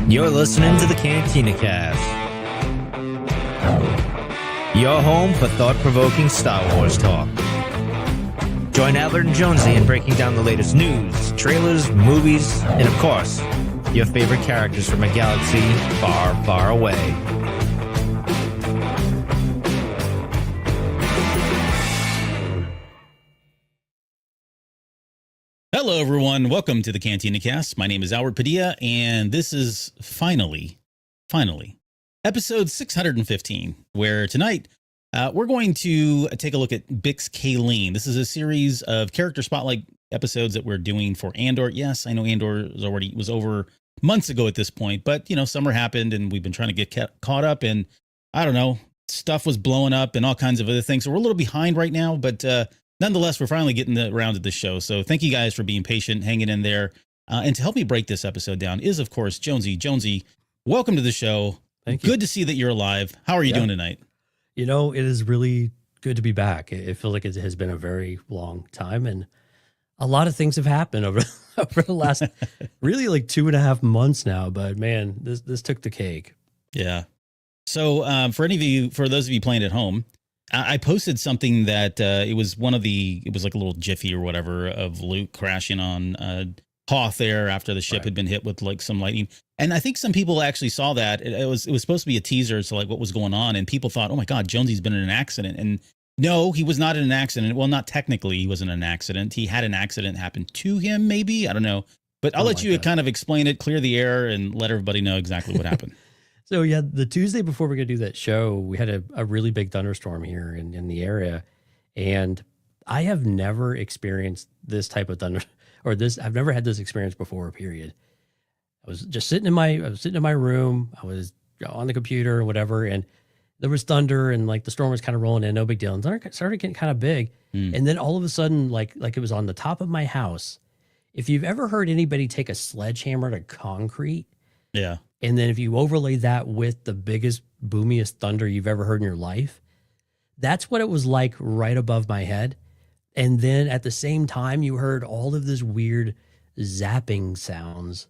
You're listening to the Cantina Cast, your home for thought-provoking Star Wars talk. Join Adler and Jonesy in breaking down the latest news, trailers, movies, and of course, your favorite characters from a galaxy far, far away. Hello, everyone. Welcome to the Cantina Cast. My name is Albert Padilla, and this is finally, episode 615, where tonight we're going to take a look at Bix Caleen. This is a series of character spotlight episodes that we're doing for Andor. Yes, I know Andor was over months ago at this point, but, you know, summer happened, and we've been trying to get caught up, and I don't know, stuff was blowing up and all kinds of other things, so we're a little behind right now, but nonetheless, we're finally getting around to the show. So thank you guys for being patient, hanging in there. And to help me break this episode down is, of course, Jonesy. Jonesy, welcome to the show. Thank you. Good to see that you're alive. How are you doing tonight? You know, it is really good to be back. It feels like it has been a very long time, and a lot of things have happened over the last really like 2.5 months now. But man, this took the cake. Yeah. So for those of you playing at home, I posted something that it was like a little jiffy or whatever of Luke crashing on Hoth there after the ship had been hit with like some lightning. And I think some people actually saw that. It was supposed to be a teaser to like what was going on. And people thought, oh my God, Jonesy's been in an accident. And no, he was not in an accident. Well, not technically he was in an accident. He had an accident happen to him, maybe. I don't know. But I'll let you kind of explain it, clear the air, and let everybody know exactly what happened. So yeah, the Tuesday before we're going to do that show, we had a really big thunderstorm here in the area. And I have never experienced this type of thunder I've never had this experience before, period. I was just sitting in my room. I was on the computer or whatever. And there was thunder and like the storm was kind of rolling in, no big deal. And thunder started getting kind of big. And then all of a sudden, like it was on the top of my house. If you've ever heard anybody take a sledgehammer to concrete. Yeah. And then if you overlay that with the biggest, boomiest thunder you've ever heard in your life, that's what it was like right above my head. And then at the same time, you heard all of this weird zapping sounds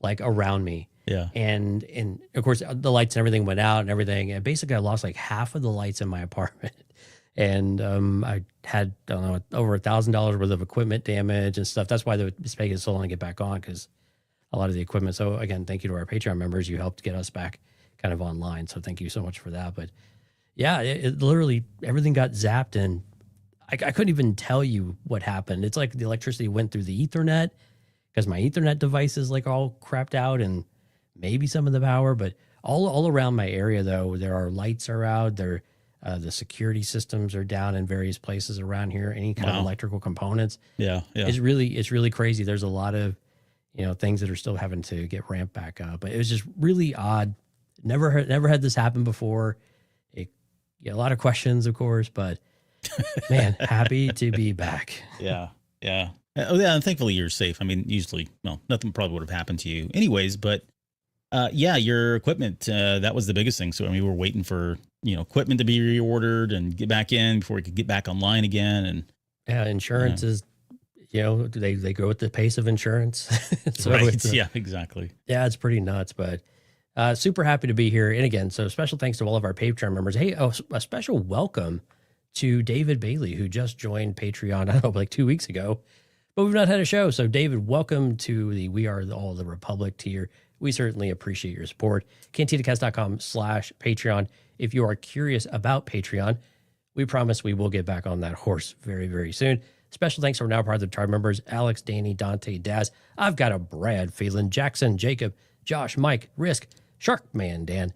like around me. Yeah. And of course, the lights and everything went out and everything. And basically, I lost like half of the lights in my apartment. And I had, I don't know, over $1,000 worth of equipment damage and stuff. That's why it's taking so long to get back on, because a lot of the equipment. So again, thank you to our Patreon members. You helped get us back kind of online. So thank you so much for that. But yeah, it literally, everything got zapped, and I couldn't even tell you what happened. It's like the electricity went through the Ethernet, because my Ethernet device is like all crapped out, and maybe some of the power, but all around my area though, there are lights are out. The security systems are down in various places around here. Any kind of electrical components. Yeah. It's really crazy. There's a lot of, things that are still having to get ramped back up. But it was just really odd. Never had this happen before. A lot of questions, of course, but man, happy to be back. Yeah. Oh, yeah, and thankfully you're safe. I mean, usually, nothing probably would have happened to you anyways, but your equipment, that was the biggest thing. So, I mean, we were waiting for, equipment to be reordered and get back in before we could get back online again. And yeah, insurance is, they go at the pace of insurance. So right. Yeah, exactly. Yeah, it's pretty nuts, but super happy to be here. And again, so special thanks to all of our Patreon members. Hey, a special welcome to David Bailey, who just joined Patreon, I don't know, like 2 weeks ago, but we've not had a show. So David, welcome to the We Are All the Republic tier. We certainly appreciate your support. CantinaCast.com/Patreon. If you are curious about Patreon, we promise we will get back on that horse very, very soon. Special thanks to our now part of the tribe members, Alex, Danny, Dante, Daz. I've got a Brad, Phelan, Jackson, Jacob, Josh, Mike, Risk, Sharkman, Dan,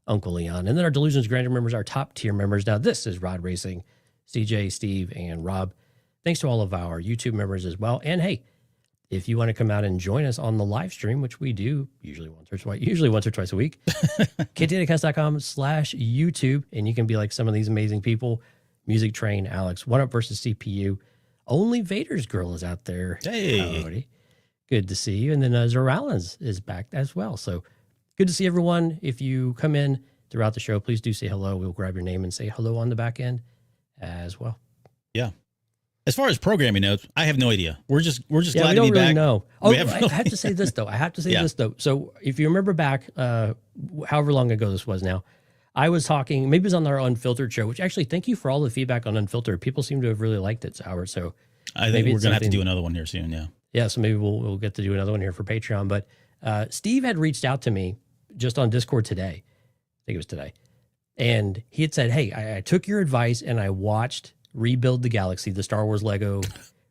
Uncle Leon. And then our Delusions Grandeur members, our top tier members. Now, this is Rod Racing, CJ, Steve, and Rob. Thanks to all of our YouTube members as well. And hey, if you want to come out and join us on the live stream, which we do usually once or twice a week, CantinaCast.com/YouTube. And you can be like some of these amazing people. Music Train, Alex, One Up versus CPU. Only Vader's Girl is out there. Hey. Howdy. Good to see you. And then Zoralans is back as well. So good to see everyone. If you come in throughout the show, please do say hello. We'll grab your name and say hello on the back end as well. Yeah. As far as programming notes, I have no idea. We're just glad we to don't be really back. know. Oh, We have I no have to say this though. So if you remember back, however long ago this was now, I was talking, maybe it was on our Unfiltered show, which actually thank you for all the feedback on Unfiltered. People seem to have really liked it, Howard. So I think we're going to have to do another one here soon. Yeah. Yeah. So maybe we'll get to do another one here for Patreon. But Steve had reached out to me just on Discord today. I think it was today. And he had said, hey, I took your advice and I watched Rebuild the Galaxy, the Star Wars Lego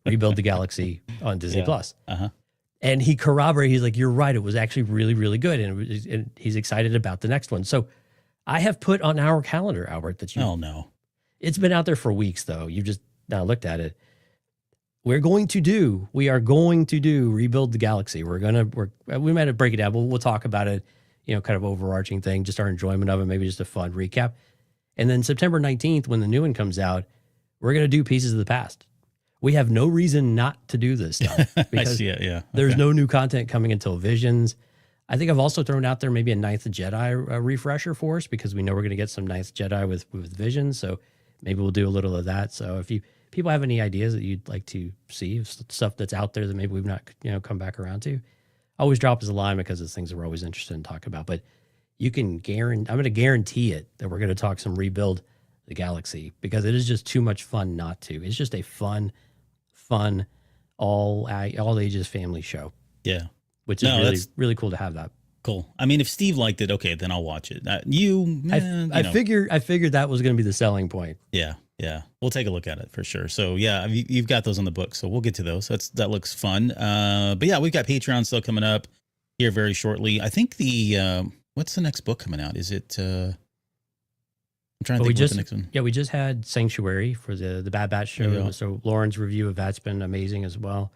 Rebuild the Galaxy on Disney Plus. Uh-huh. And he corroborated, he's like, you're right. It was actually really, really good. And he's excited about the next one. So I have put on our calendar, Albert, that Oh, no. It's been out there for weeks, though. You just now looked at it. We are going to do Rebuild the Galaxy. We might have break it down, but we'll talk about it, kind of overarching thing, just our enjoyment of it, maybe just a fun recap. And then September 19th, when the new one comes out, we're going to do Pieces of the Past. We have no reason not to do this stuff because I see it, yeah. There's no new content coming until Visions. I think I've also thrown out there maybe a Ninth Jedi refresher for us because we know we're going to get some Ninth Jedi with Visions. So maybe we'll do a little of that. So if people have any ideas that you'd like to see, stuff that's out there that maybe we've not come back around to, always drop us a line because it's things that we're always interested in talking about. But you can I'm going to guarantee it that we're going to talk some Rebuild the Galaxy because it is just too much fun not to. It's just a fun all ages family show. Yeah. Which is really, really cool to have that. Cool. I mean, if Steve liked it, okay, then I'll watch it. I figured that was going to be the selling point. Yeah. We'll take a look at it for sure. So yeah, you've got those on the book, so we'll get to those. That looks fun. But yeah, we've got Patreon still coming up here very shortly. I think what's the next book coming out? Is it? I'm trying to think what's the next one. Yeah, we just had Sanctuary for the Bad Batch show. So Lauren's review of that's been amazing as well.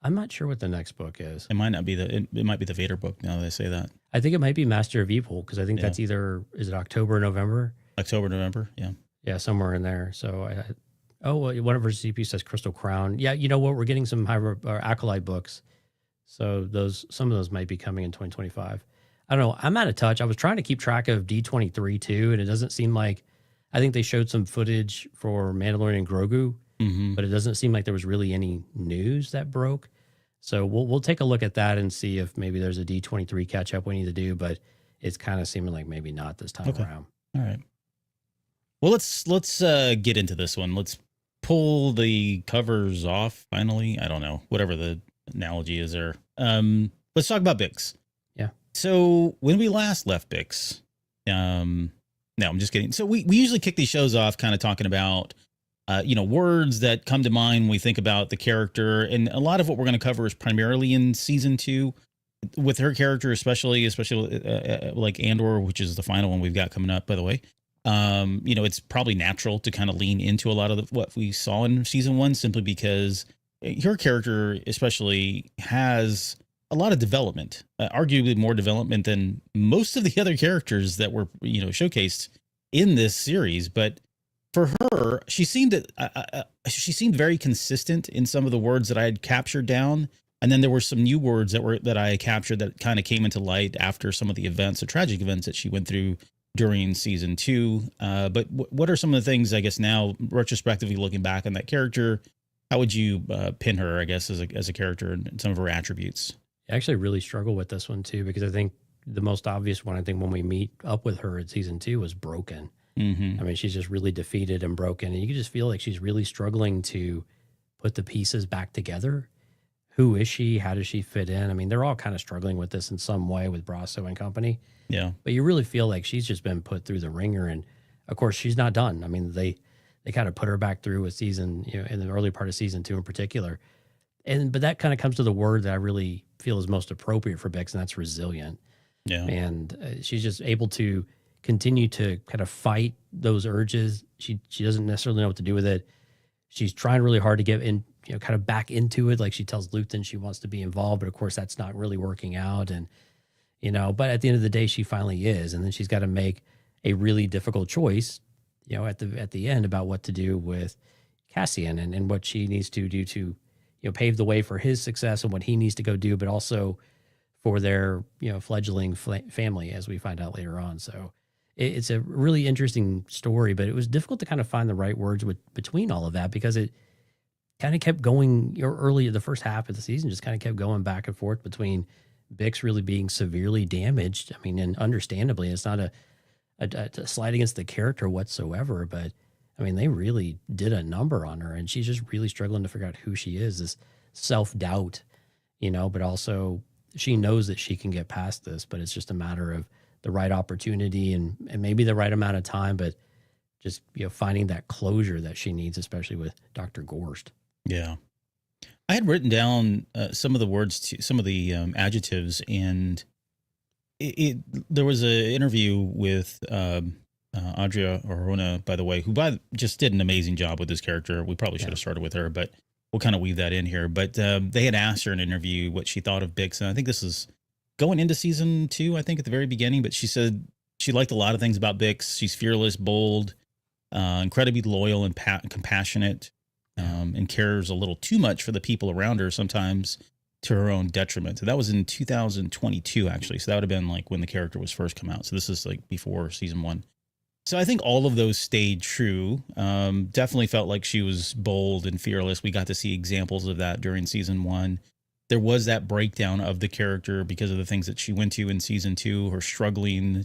I'm not sure what the next book is. It might not be it might be the Vader book now that I say that. I think it might be Master of Evil because I think that's either, is it October or November? October, November, yeah. Yeah, somewhere in there. So, one of our CP says Crystal Crown. Yeah, you know what? We're getting some Acolyte books. So some of those might be coming in 2025. I don't know. I'm out of touch. I was trying to keep track of D23 too, and it doesn't seem like, I think they showed some footage for Mandalorian and Grogu, but it doesn't seem like there was really any news that broke. So we'll take a look at that and see if maybe there's a D23 catch up we need to do, but it's kind of seeming like maybe not this time around. All right. Well, let's get into this one. Let's pull the covers off finally. I don't know, whatever the analogy is there. Let's talk about Bix. Yeah. So when we last left Bix, no, I'm just kidding. So we usually kick these shows off kind of talking about words that come to mind when we think about the character. And a lot of what we're going to cover is primarily in season 2 with her character, especially like Andor, which is the final one we've got coming up, by the way. It's probably natural to kind of lean into a lot of what we saw in season 1, simply because her character especially has a lot of development, arguably more development than most of the other characters that were, showcased in this series. But for her, she seemed very consistent in some of the words that I had captured down. And then there were some new words that I captured that kind of came into light after some of the events, the tragic events that she went through during season 2. But what are some of the things, I guess, now retrospectively looking back on that character? How would you pin her, I guess, as a character and some of her attributes? I actually really struggle with this one too, because I think the most obvious one, I think when we meet up with her in season 2, was broken. Mm-hmm. I mean, she's just really defeated and broken, and you can just feel like she's really struggling to put the pieces back together. Who is she? How does she fit in? I mean, they're all kind of struggling with this in some way with Brasso and company. Yeah. But you really feel like she's just been put through the ringer, and of course she's not done. I mean, they kind of put her back through a season, in the early part of season 2 in particular. But that kind of comes to the word that I really feel is most appropriate for Bix, and that's resilient. Yeah. And she's just able to continue to kind of fight those urges. She doesn't necessarily know what to do with it. She's trying really hard to get in, kind of back into it. Like she tells Luthen she wants to be involved, but of course that's not really working out. And, but at the end of the day, she finally is. And then she's got to make a really difficult choice, at the end about what to do with Cassian and what she needs to do to, pave the way for his success and what he needs to go do, but also for their, fledgling family, as we find out later on. So it's a really interesting story, but it was difficult to kind of find the right words between all of that, because it kind of kept going early. The first half of the season just kind of kept going back and forth between Bix really being severely damaged. I mean, and understandably, it's not a slight against the character whatsoever, but I mean, they really did a number on her, and she's just really struggling to figure out who she is. This self-doubt, but also she knows that she can get past this, but it's just a matter of the right opportunity and maybe the right amount of time, but just, finding that closure that she needs, especially with Dr. Gorst. Yeah. I had written down some of the words, some of the adjectives, and there was an interview with Adria Arjona, by the way, who just did an amazing job with this character. We probably should have started with her, but we'll kind of weave that in here. But they had asked her in an interview what she thought of Bix, and I think this is going into season 2, I think at the very beginning, but she said she liked a lot of things about Bix. She's fearless, bold, incredibly loyal and compassionate, and cares a little too much for the people around her, sometimes to her own detriment. So that was in 2022, actually. So that would have been like when the character was first come out. So this is like before season 1. So I think all of those stayed true. Definitely felt like she was bold and fearless. We got to see examples of that during season 1. There was that breakdown of the character because of the things that she went to in season 2, her struggling,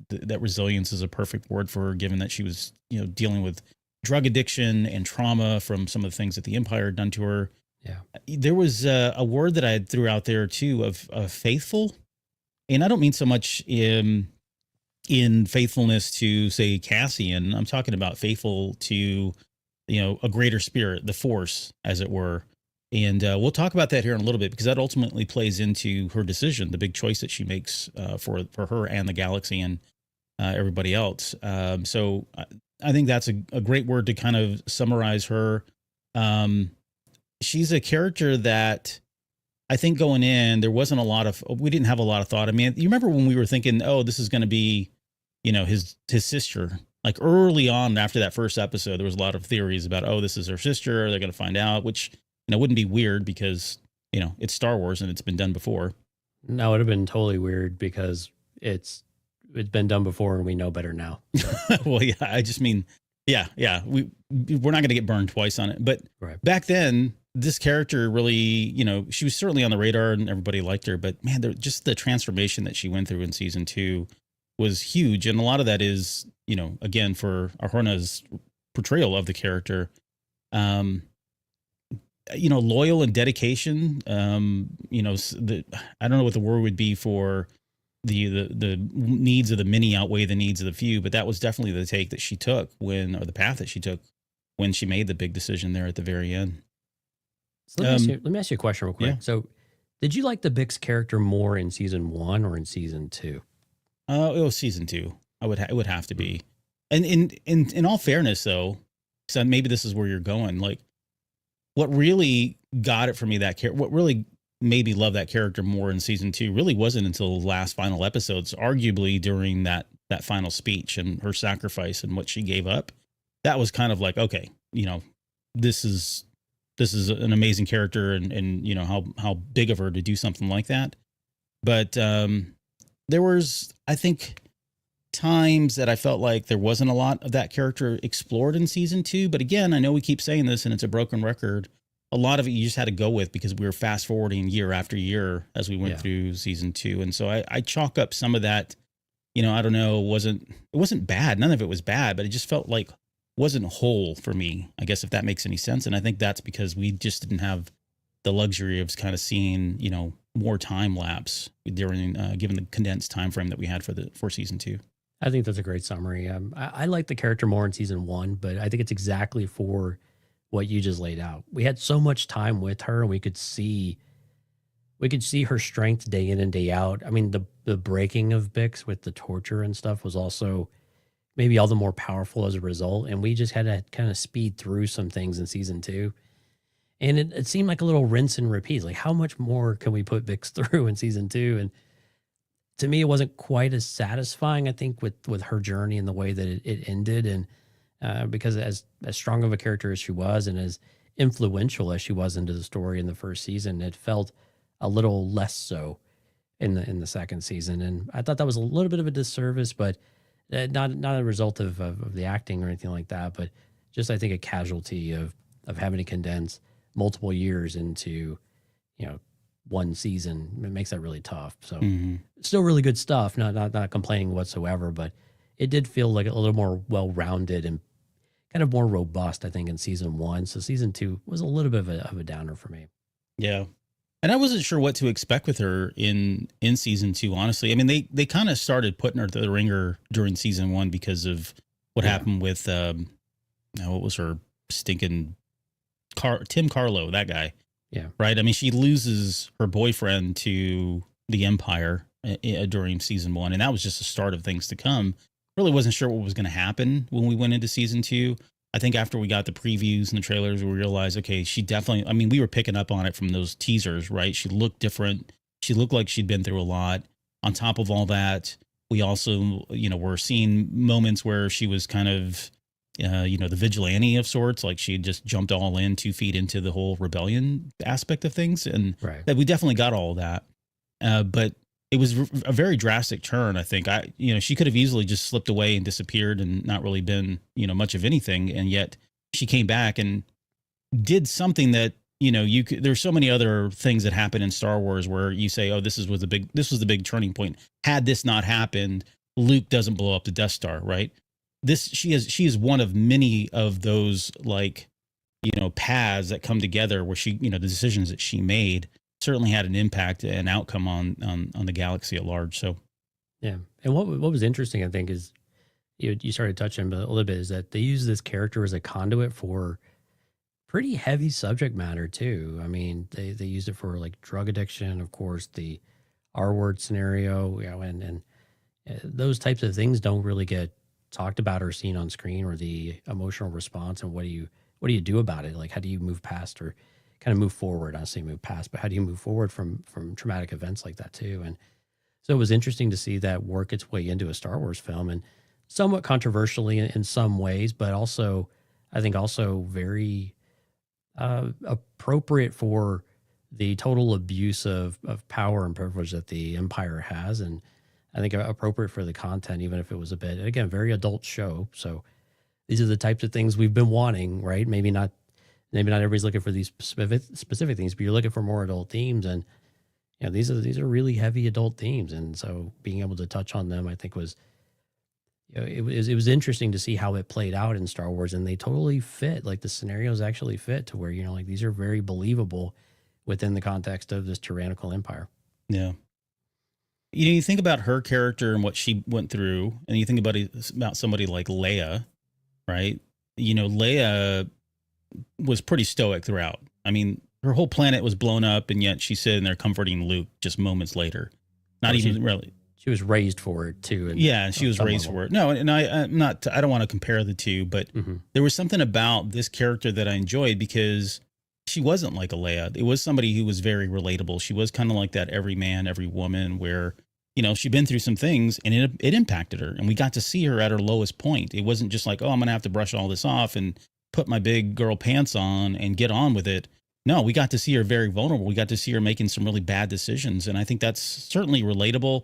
that resilience is a perfect word for her, given that she was, dealing with drug addiction and trauma from some of the things that the Empire had done to her. Yeah. There was a word that I had threw out there too of faithful. And I don't mean so much in faithfulness to, say, Cassian. I'm talking about faithful to, a greater spirit, the Force, as it were. And we'll talk about that here in a little bit, because that ultimately plays into her decision, the big choice that she makes for her and the galaxy and everybody else. So I think that's a great word to kind of summarize her. She's a character that I think going in, we didn't have a lot of thought. I mean, you remember when we were thinking, oh, this is going to be, his sister. Like early on after that first episode, there was a lot of theories about, oh, this is her sister. They're going to find out, which, wouldn't be weird because, it's Star Wars and it's been done before. No, it would have been totally weird because it's been done before and we know better now. So. Well, yeah, I just mean, yeah. We're not going to get burned twice on it. But right. Back then, this character really, she was certainly on the radar and everybody liked her. But man, just the transformation that she went through in season 2 was huge. And a lot of that is, again, for Arjona's portrayal of the character, loyal and dedication. I don't know what the word would be for the needs of the many outweigh the needs of the few, but that was definitely the take that she took or the path that she took when she made the big decision there at the very end. So let me ask you a question real quick. Yeah. So did you like the Bix character more in season 1 or in season 2? It was season 2. It would have to be. And in all fairness though, so maybe this is where you're going, like, what really got it for me, what really made me love that character more in season 2 really wasn't until the last final episodes, arguably during that final speech and her sacrifice and what she gave up. That was kind of like, okay, this is an amazing character and how big of her to do something like that. But there was, I think, times that I felt like there wasn't a lot of that character explored in season 2. But again, I know we keep saying this and it's a broken record. A lot of it you just had to go with because we were fast forwarding year after year as we went through season 2. And so I chalk up some of that, I don't know, it wasn't bad. None of it was bad, but it just felt like wasn't whole for me, I guess, if that makes any sense. And I think that's because we just didn't have the luxury of kind of seeing, more time lapse during, given the condensed time frame that we had for season 2. I think that's a great summary. I like the character more in season 1, but I think it's exactly for what you just laid out. We had so much time with her, and we could see her strength day in and day out. I mean, the breaking of Bix with the torture and stuff was also maybe all the more powerful as a result. And we just had to kind of speed through some things in season 2. And it seemed like a little rinse and repeat. Like, how much more can we put Bix through in season 2? And to me, it wasn't quite as satisfying, I think, with her journey and the way that it ended. And because as strong of a character as she was and as influential as she was into the story in the first season, it felt a little less so in the second season. And I thought that was a little bit of a disservice, but not a result of the acting or anything like that, but just, I think, a casualty of having to condense multiple years into, one season. It makes that really tough. So still really good stuff. Not complaining whatsoever, but it did feel like a little more well-rounded and kind of more robust, I think, in season 1. So season 2 was a little bit of a downer for me. Yeah. And I wasn't sure what to expect with her in season 2, honestly. I mean, they kind of started putting her to the ringer during season 1 because of what happened with, what was her stinking Tim Carlo, that guy. Yeah. Right. I mean, she loses her boyfriend to the Empire during season 1, and that was just the start of things to come. Really wasn't sure what was going to happen when we went into season 2. I think after we got the previews and the trailers, we realized, okay, she definitely, I mean, we were picking up on it from those teasers, right? She looked different. She looked like she'd been through a lot. On top of all that, we also, were seeing moments where she was kind of, the vigilante of sorts, like she just jumped all in 2 feet into the whole rebellion aspect of things. And that we definitely got all of that. But it was a very drastic turn. I think she could have easily just slipped away and disappeared and not really been, much of anything. And yet she came back and did something that, there's so many other things that happen in Star Wars where you say, oh, this was the big turning point. Had this not happened, Luke doesn't blow up the Death Star, right? She is one of many of those paths that come together where she, the decisions that she made certainly had an impact and outcome on the galaxy at large. So, yeah. And what was interesting, I think, is you started touching a little bit, is that they use this character as a conduit for pretty heavy subject matter too. I mean, they used it for like drug addiction, of course, the R word scenario, and those types of things don't really get talked about or seen on screen, or the emotional response, and what do you do about it? Like, how do you move past or kind of move forward? I say move past, but how do you move forward from traumatic events like that too? And so it was interesting to see that work its way into a Star Wars film, and somewhat controversially in some ways, but also, I think, also very appropriate for the total abuse of power and privilege that the Empire has. And I think appropriate for the content, even if it was a bit, again, very adult show. So these are the types of things we've been wanting, right? Maybe not everybody's looking for these specific things, but you're looking for more adult themes. And these are really heavy adult themes. And so being able to touch on them, I think was, it was interesting to see how it played out in Star Wars, and they totally fit. Like, the scenarios actually fit to where, like, these are very believable within the context of this tyrannical empire. Yeah. You think about her character and what she went through, and you think about somebody like Leia, right? Leia was pretty stoic throughout. I mean, her whole planet was blown up, and yet she's sitting there comforting Luke just moments later. Really. She was raised for it too. And she was raised for it. No, and I don't want to compare the two, but there was something about this character that I enjoyed because she wasn't like a Leia. It was somebody who was very relatable. She was kind of like that every man, every woman, where, she'd been through some things and it impacted her. And we got to see her at her lowest point. It wasn't just like, oh, I'm going to have to brush all this off and put my big girl pants on and get on with it. No, we got to see her very vulnerable. We got to see her making some really bad decisions. And I think that's certainly relatable.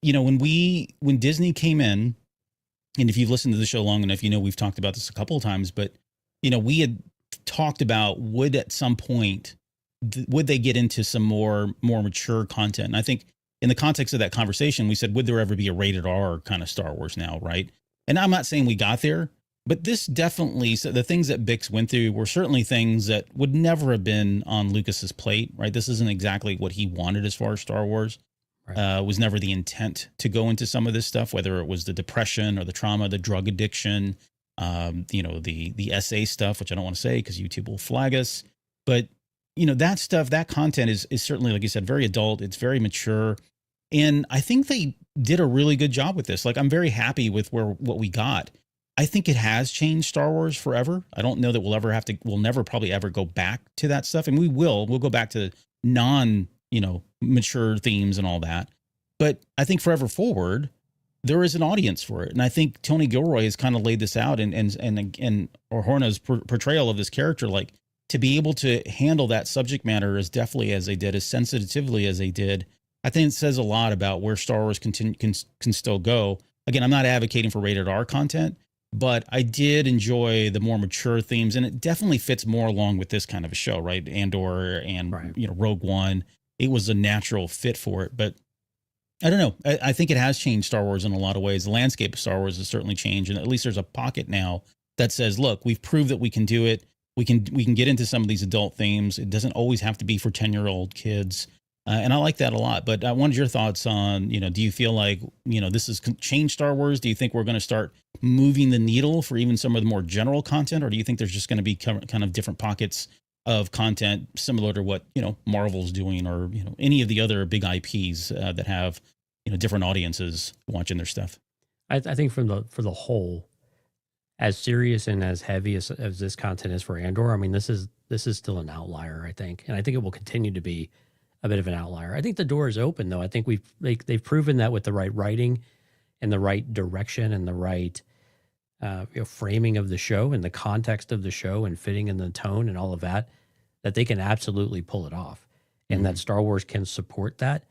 When Disney came in, and if you've listened to the show long enough, we've talked about this a couple of times, but, we had talked about at some point, would they get into some more mature content? And I think in the context of that conversation, we said, would there ever be a rated R kind of Star Wars now? Right. And I'm not saying we got there, but this definitely, so the things that Bix went through were certainly things that would never have been on Lucas's plate, right? This isn't exactly what he wanted as far as Star Wars. Right. Was never the intent to go into some of this stuff, whether it was the depression or the trauma, the drug addiction, the SA stuff, which I don't want to say because YouTube will flag us. But, that stuff, that content is certainly, like you said, very adult. It's very mature. And I think they did a really good job with this. Like, I'm very happy with what we got. I think it has changed Star Wars forever. I don't know that we'll never probably ever go back to that stuff. And we'll go back to mature themes and all that. But I think forever forward, there is an audience for it. And I think Tony Gilroy has kind of laid this out and Horna's portrayal of this character, like, to be able to handle that subject matter as deftly as they did, as sensitively as they did, I think it says a lot about where Star Wars can still go. Again, I'm not advocating for rated R content, but I did enjoy the more mature themes, and it definitely fits more along with this kind of a show, right? Andor and Right. Rogue One. It was a natural fit for it, but I don't know. I think it has changed Star Wars in a lot of ways. The landscape of Star Wars has certainly changed, and at least there's a pocket now that says, "Look, we've proved that we can do it. We can get into some of these adult themes. It doesn't always have to be for 10-year-old kids." And I like that a lot. But I wanted your thoughts on, do you feel like, this has changed Star Wars? Do you think we're going to start moving the needle for even some of the more general content? Or do you think there's just going to be kind of different pockets of content similar to what, Marvel's doing, or, any of the other big IPs that have, different audiences watching their stuff? I think for the whole, as serious and as heavy as this content is for Andor, I mean, this is still an outlier, I think. And I think it will continue to be a bit of an outlier. I think the door is open, though. I think they've proven that with the right writing and the right direction and the right framing of the show and the context of the show and fitting in the tone and all of that, that they can absolutely pull it off, and that Star Wars can support that.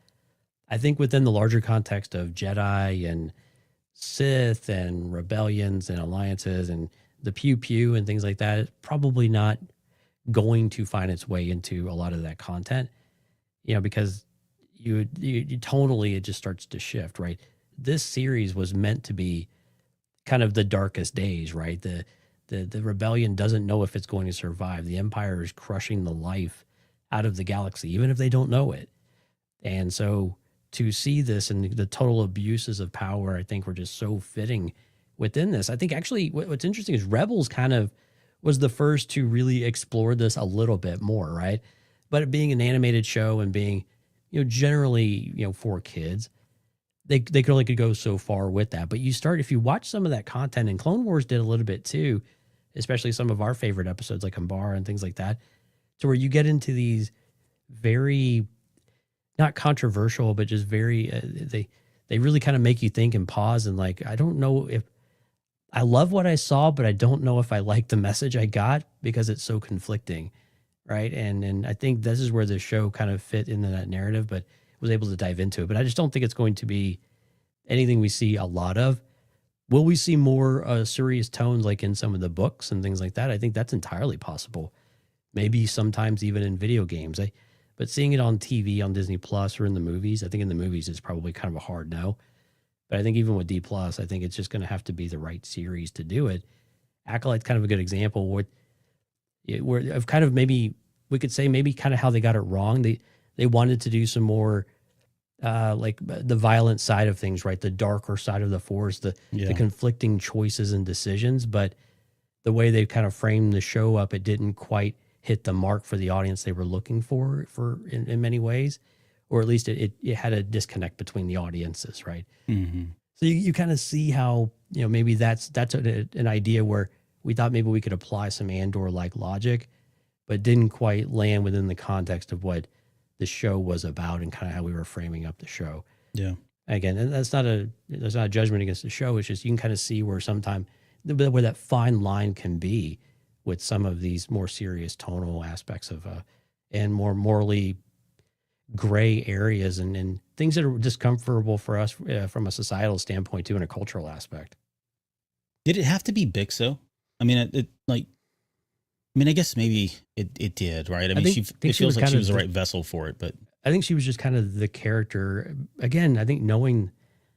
I think within the larger context of Jedi and Sith and rebellions and alliances and the pew pew and things like that, it's probably not going to find its way into a lot of that content, because you tonally it just starts to shift, right? This series was meant to be kind of the darkest days, right? The rebellion doesn't know if it's going to survive. The Empire is crushing the life out of the galaxy, even if they don't know it. And so to see this and the total abuses of power, I think were just so fitting within this. I think actually what's interesting is Rebels kind of was the first to really explore this a little bit more, right? But it being an animated show and being, generally, for kids, they could only go so far with that. But if you watch some of that content, and Clone Wars did a little bit too, especially some of our favorite episodes like Andor and things like that, to where you get into these very, not controversial, but just very, they really kind of make you think and pause and like, I don't know if I love what I saw, but I don't know if I like the message I got because it's so conflicting, right? And I think this is where the show kind of fit into that narrative, but was able to dive into it. But I just don't think it's going to be anything we see a lot of. Will we see more serious tones like in some of the books and things like that? I think that's entirely possible. Maybe sometimes even in video games. But seeing it on TV, on Disney Plus, or in the movies, I think in the movies it's probably kind of a hard no. But I think even with D Plus, I think it's just going to have to be the right series to do it. Acolyte's kind of a good example where of kind of maybe we could say maybe kind of how they got it wrong. They wanted to do some more like the violent side of things, right? The darker side of the Force, the conflicting choices and decisions. But the way they kind of framed the show up, it didn't quite hit the mark for the audience they were looking for in many ways, or at least it had a disconnect between the audiences, right? Mm-hmm. So you kind of see how, maybe that's an idea where we thought maybe we could apply some Andor-like logic, but didn't quite land within the context of what the show was about and kind of how we were framing up the show. Yeah. Again, and that's not a judgment against the show. It's just you can kind of see where where that fine line can be with some of these more serious tonal aspects of and more morally gray areas and things that are discomfortable for us from a societal standpoint too, and a cultural aspect. Did it have to be Bix though? I mean, I guess maybe it did, right? I mean, it feels like she was the right vessel for it, but I think she was just kind of the character. Again, I think knowing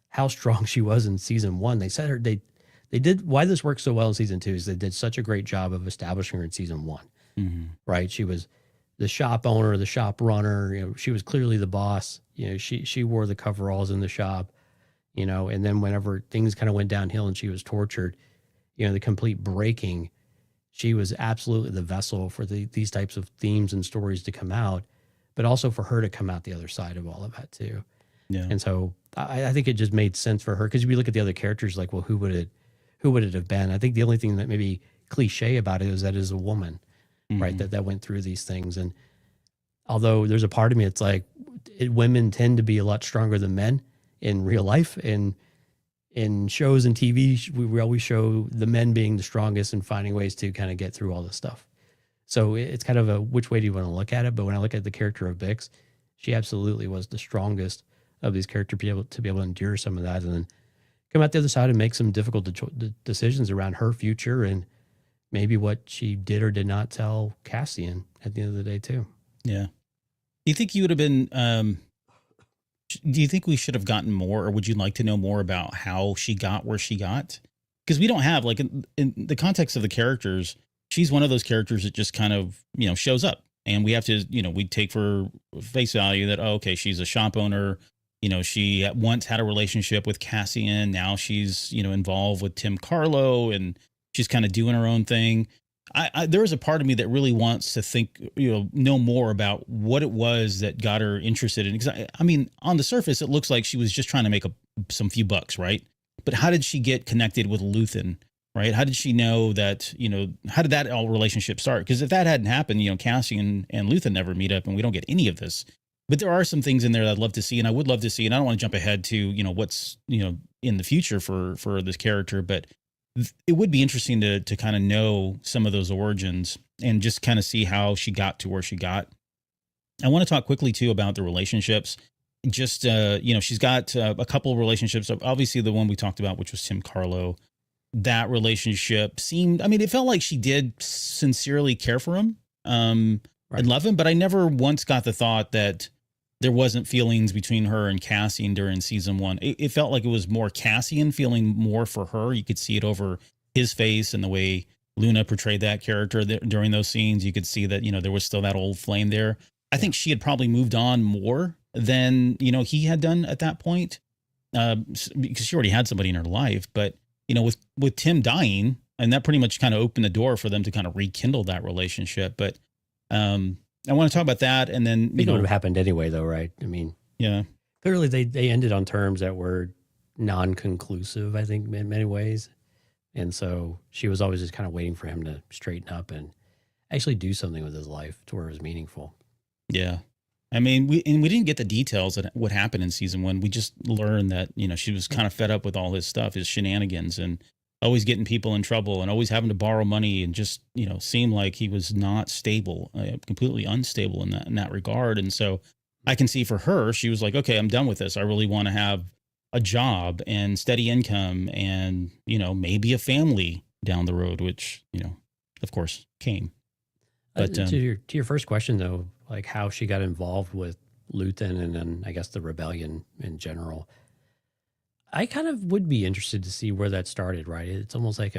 how strong she was in season 1, they did why this worked so well in season 2 is they did such a great job of establishing her in season 1, right? She was the shop owner, the shop runner. She was clearly the boss. She wore the coveralls in the shop. And then whenever things kind of went downhill and she was tortured, the complete breaking. She was absolutely the vessel for these types of themes and stories to come out, but also for her to come out the other side of all of that too. Yeah. And so I think it just made sense for her because we look at the other characters like, well, who would it have been? I think the only thing that maybe cliche about it is that it is a woman, right? That went through these things. And although there's a part of me, it's like women tend to be a lot stronger than men in real life. And in shows and TV, we always show the men being the strongest and finding ways to kind of get through all this stuff. So it's kind of a which way do you want to look at it? But when I look at the character of Bix, she absolutely was the strongest of these characters to be able to endure some of that and then come out the other side and make some difficult decisions around her future and maybe what she did or did not tell Cassian at the end of the day too. Yeah. Do you think you would have been, do you think we should have gotten more, or would you like to know more about how she got where she got? Because we don't have, like, in the context of the characters, she's one of those characters that just kind of, shows up, and we have to, we take for face value that, oh, okay, she's a shop owner. She at once had a relationship with Cassian. Now she's, involved with Tim Carlo, and she's kind of doing her own thing. There is a part of me that really wants to think, know more about what it was that got her interested in. Because I mean, on the surface, it looks like she was just trying to make some few bucks, right? But how did she get connected with Luthen, right? How did she know that, how did that all relationship start? Because if that hadn't happened, Cassian and Luthen never meet up, and we don't get any of this. But there are some things in there that I'd love to see, and I would love to see, and I don't want to jump ahead to, what's, in the future for this character, but it would be interesting to kind of know some of those origins and just kind of see how she got to where she got. I want to talk quickly too about the relationships. Just, she's got a couple of relationships. Obviously the one we talked about, which was Tim Carlo. That relationship seemed, it felt like she did sincerely care for him, and love him, but I never once got the thought that there wasn't feelings between her and Cassian during season one. It felt like it was more Cassian feeling more for her. You could see it over his face and the way Luna portrayed that character during those scenes. You could see that, there was still that old flame there. I think she had probably moved on more than, he had done at that point, because she already had somebody in her life. But, with Tim dying, and that pretty much kind of opened the door for them to kind of rekindle that relationship. But, I want to talk about that, and then it would have happened anyway, though, right? Yeah. Clearly they ended on terms that were non-conclusive, I think, in many ways, and so she was always just kind of waiting for him to straighten up and actually do something with his life to where it was meaningful. Yeah, we didn't get the details of what happened in season one. We just learned that she was kind of fed up with all his stuff, his shenanigans, and always getting people in trouble and always having to borrow money, and just, seemed like he was not stable, completely unstable in that regard. And so I can see for her, she was like, okay, I'm done with this. I really want to have a job and steady income and, maybe a family down the road, which, of course came. But to your first question though, like how she got involved with Luthen and then I guess the rebellion in general, I kind of would be interested to see where that started, right? It's almost like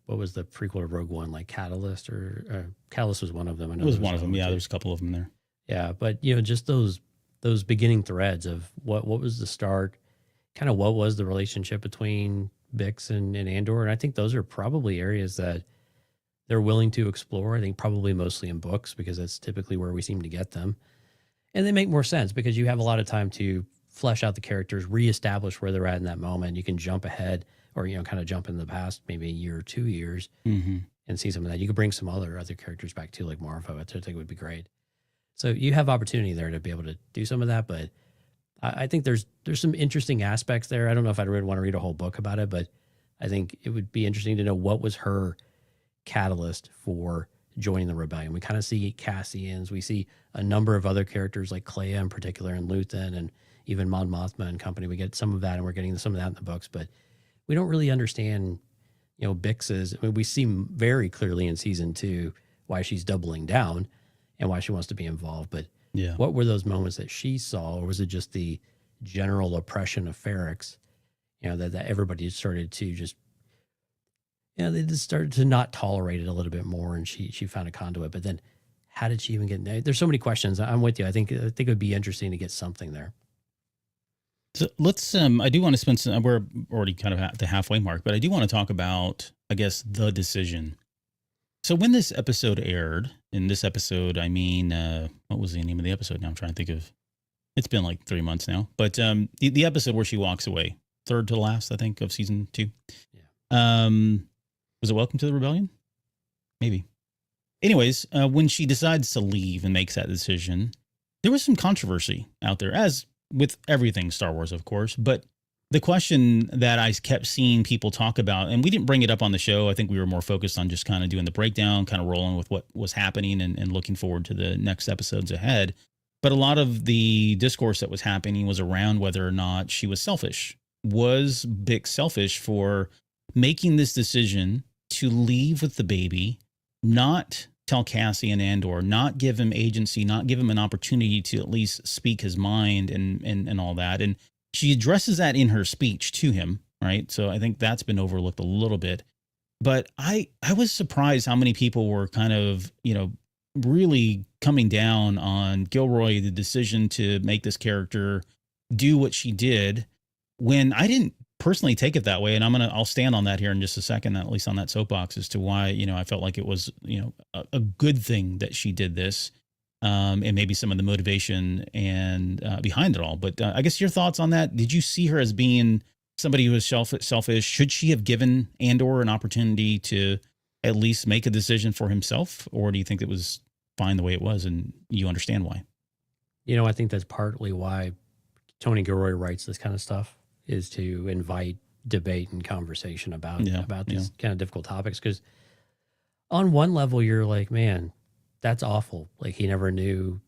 what was the prequel to Rogue One, like Catalyst, or Catalyst was one of them. I know it was one of them. Yeah, there's a couple of them there. Yeah, but just those beginning threads of what was the start, kind of what was the relationship between Bix and Andor, and I think those are probably areas that they're willing to explore. I think probably mostly in books because that's typically where we seem to get them, and they make more sense because you have a lot of time to flesh out the characters, reestablish where they're at in that moment. You can jump ahead or, kind of jump in the past, maybe a year or 2 years and see some of that. You could bring some other characters back too, like Marvo. I think would be great. So you have opportunity there to be able to do some of that. But I think there's some interesting aspects there. I don't know if I'd really want to read a whole book about it, but I think it would be interesting to know what was her catalyst for joining the rebellion. We kind of see Cassian's. We see a number of other characters like Clea in particular and Luthen and even Mon Mothma and company. We get some of that, and we're getting some of that in the books, but we don't really understand, Bix's. We see very clearly in season 2 why she's doubling down and why she wants to be involved. But what were those moments that she saw, or was it just the general oppression of Ferrix? That everybody started to just, they just started to not tolerate it a little bit more, and she found a conduit. But then, how did she even get in there? There's so many questions. I'm with you. I think it would be interesting to get something there. So let's, I do want to spend some, we're already kind of at the halfway mark, but I do want to talk about, I guess, the decision. So when this episode aired, in this episode, what was the name of the episode now? I'm trying to think of, it's been like 3 months now, but the episode where she walks away, third to last, I think, of season 2. Yeah. Was it Welcome to the Rebellion? Maybe. Anyways, when she decides to leave and makes that decision, there was some controversy out there, as with everything Star Wars, of course. But the question that I kept seeing people talk about, and we didn't bring it up on the show. I think we were more focused on just kind of doing the breakdown, kind of rolling with what was happening and looking forward to the next episodes ahead. But a lot of the discourse that was happening was around whether or not she was selfish was Bix selfish for making this decision to leave with the baby, not tell Cassie and Andor, not give him agency, not give him an opportunity to at least speak his mind and all that. And she addresses that in her speech to him, right? So I think that's been overlooked a little bit. But I was surprised how many people were kind of, really coming down on Gilroy, the decision to make this character do what she did, when I didn't personally take it that way. And I'll stand on that here in just a second, at least on that soapbox, as to why, I felt like it was, a good thing that she did this, and maybe some of the motivation and behind it all. But I guess your thoughts on that. Did you see her as being somebody who was selfish? Should she have given Andor an opportunity to at least make a decision for himself? Or do you think it was fine the way it was, and you understand why? I think that's partly why Tony Gilroy writes this kind of stuff, is to invite debate and conversation about these kind of difficult topics. Because on one level, you're like, man, that's awful. Like, he never knew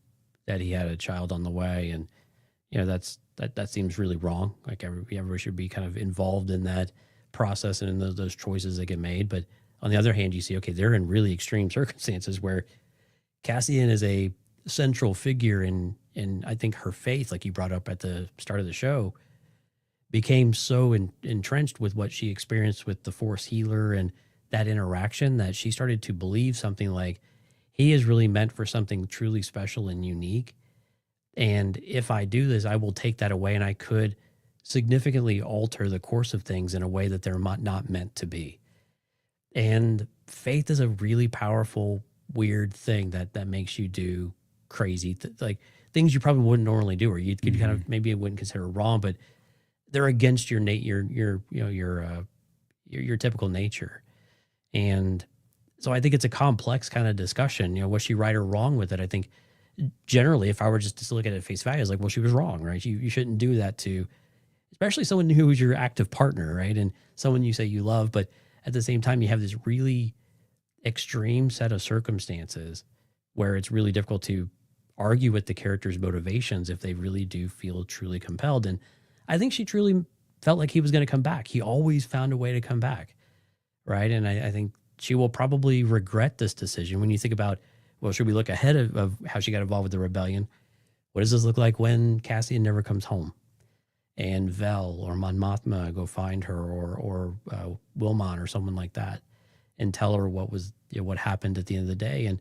that he had a child on the way. And, that seems really wrong. Like, everybody should be kind of involved in that process and in those choices that get made. But on the other hand, you see, okay, they're in really extreme circumstances where Cassian is a central figure in I think her faith, like you brought up at the start of the show, became so entrenched with what she experienced with the Force healer and that interaction, that she started to believe something like, he is really meant for something truly special and unique. And if I do this, I will take that away, and I could significantly alter the course of things in a way that they're not meant to be. And faith is a really powerful, weird thing that makes you do crazy, like things you probably wouldn't normally do, or you could kind of, maybe it wouldn't consider wrong, but they're against your typical nature. And so I think it's a complex kind of discussion. Was she right or wrong with it? I think generally, if I were just to look at it at face value, it's like, well, she was wrong, right? You shouldn't do that to, especially someone who is your active partner, right? And someone you say you love, but at the same time, you have this really extreme set of circumstances where it's really difficult to argue with the character's motivations if they really do feel truly compelled. And I think she truly felt like he was going to come back. He always found a way to come back, right? And I think she will probably regret this decision. When you think about, well, should we look ahead of how she got involved with the rebellion? What does this look like when Cassian never comes home, and Vel or Mon Mothma go find her, or Wilmon or someone like that, and tell her what was what happened at the end of the day, and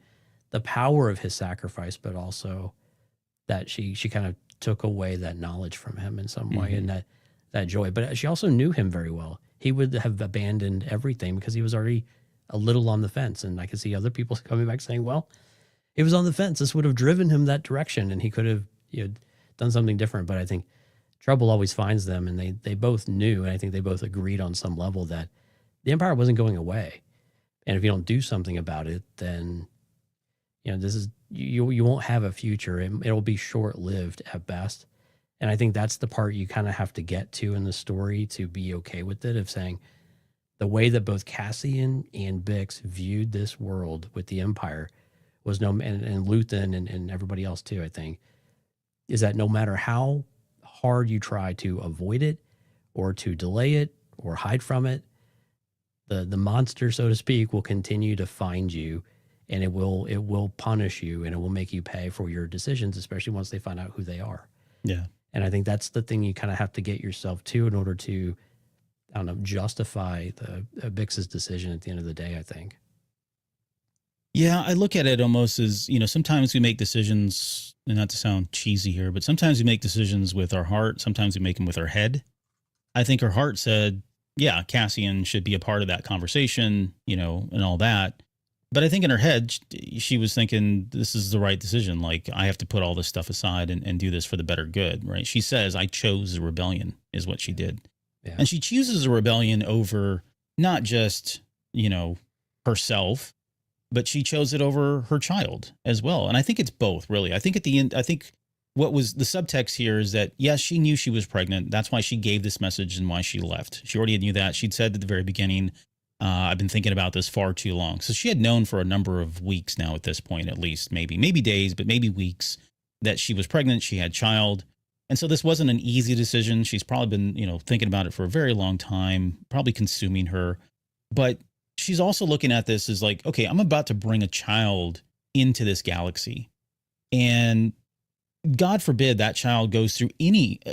the power of his sacrifice, but also that she kind of took away that knowledge from him in some way, and that joy. But she also knew him very well. He would have abandoned everything because he was already a little on the fence. And I could see other people coming back saying, well, he was on the fence. This would have driven him that direction, and he could have done something different. But I think trouble always finds them, and they both knew, and I think they both agreed on some level that the Empire wasn't going away. And if you don't do something about it, then this is you won't have a future. It'll be short-lived at best. And I think that's the part you kind of have to get to in the story to be okay with it, of saying the way that both Cassian and Bix viewed this world with the Empire was and Luthen and everybody else too, I think, is that no matter how hard you try to avoid it or to delay it or hide from it, the monster, so to speak, will continue to find you, and it will punish you, and it will make you pay for your decisions, especially once they find out who they are. Yeah. And I think that's the thing you kind of have to get yourself to in order to, I don't know, justify the Bix's decision at the end of the day, I think. Yeah, I look at it almost as, sometimes we make decisions, and not to sound cheesy here, but sometimes we make decisions with our heart. Sometimes we make them with our head. I think her heart said, yeah, Cassian should be a part of that conversation, and all that. But I think in her head, she was thinking, this is the right decision. Like, I have to put all this stuff aside and do this for the better good, right? She says, I chose the rebellion, is what she did. Yeah. And she chooses a rebellion over not just, herself, but she chose it over her child as well. And I think it's both, really. I think at the end, I think what was the subtext here is that, yes, she knew she was pregnant. That's why she gave this message and why she left. She already knew that. She'd said at the very beginning, I've been thinking about this far too long. So she had known for a number of weeks now at this point, at least, maybe days, but maybe weeks, that she was pregnant. She had child. And so this wasn't an easy decision. She's probably been, thinking about it for a very long time, probably consuming her. But she's also looking at this as like, okay, I'm about to bring a child into this galaxy. And God forbid that child goes through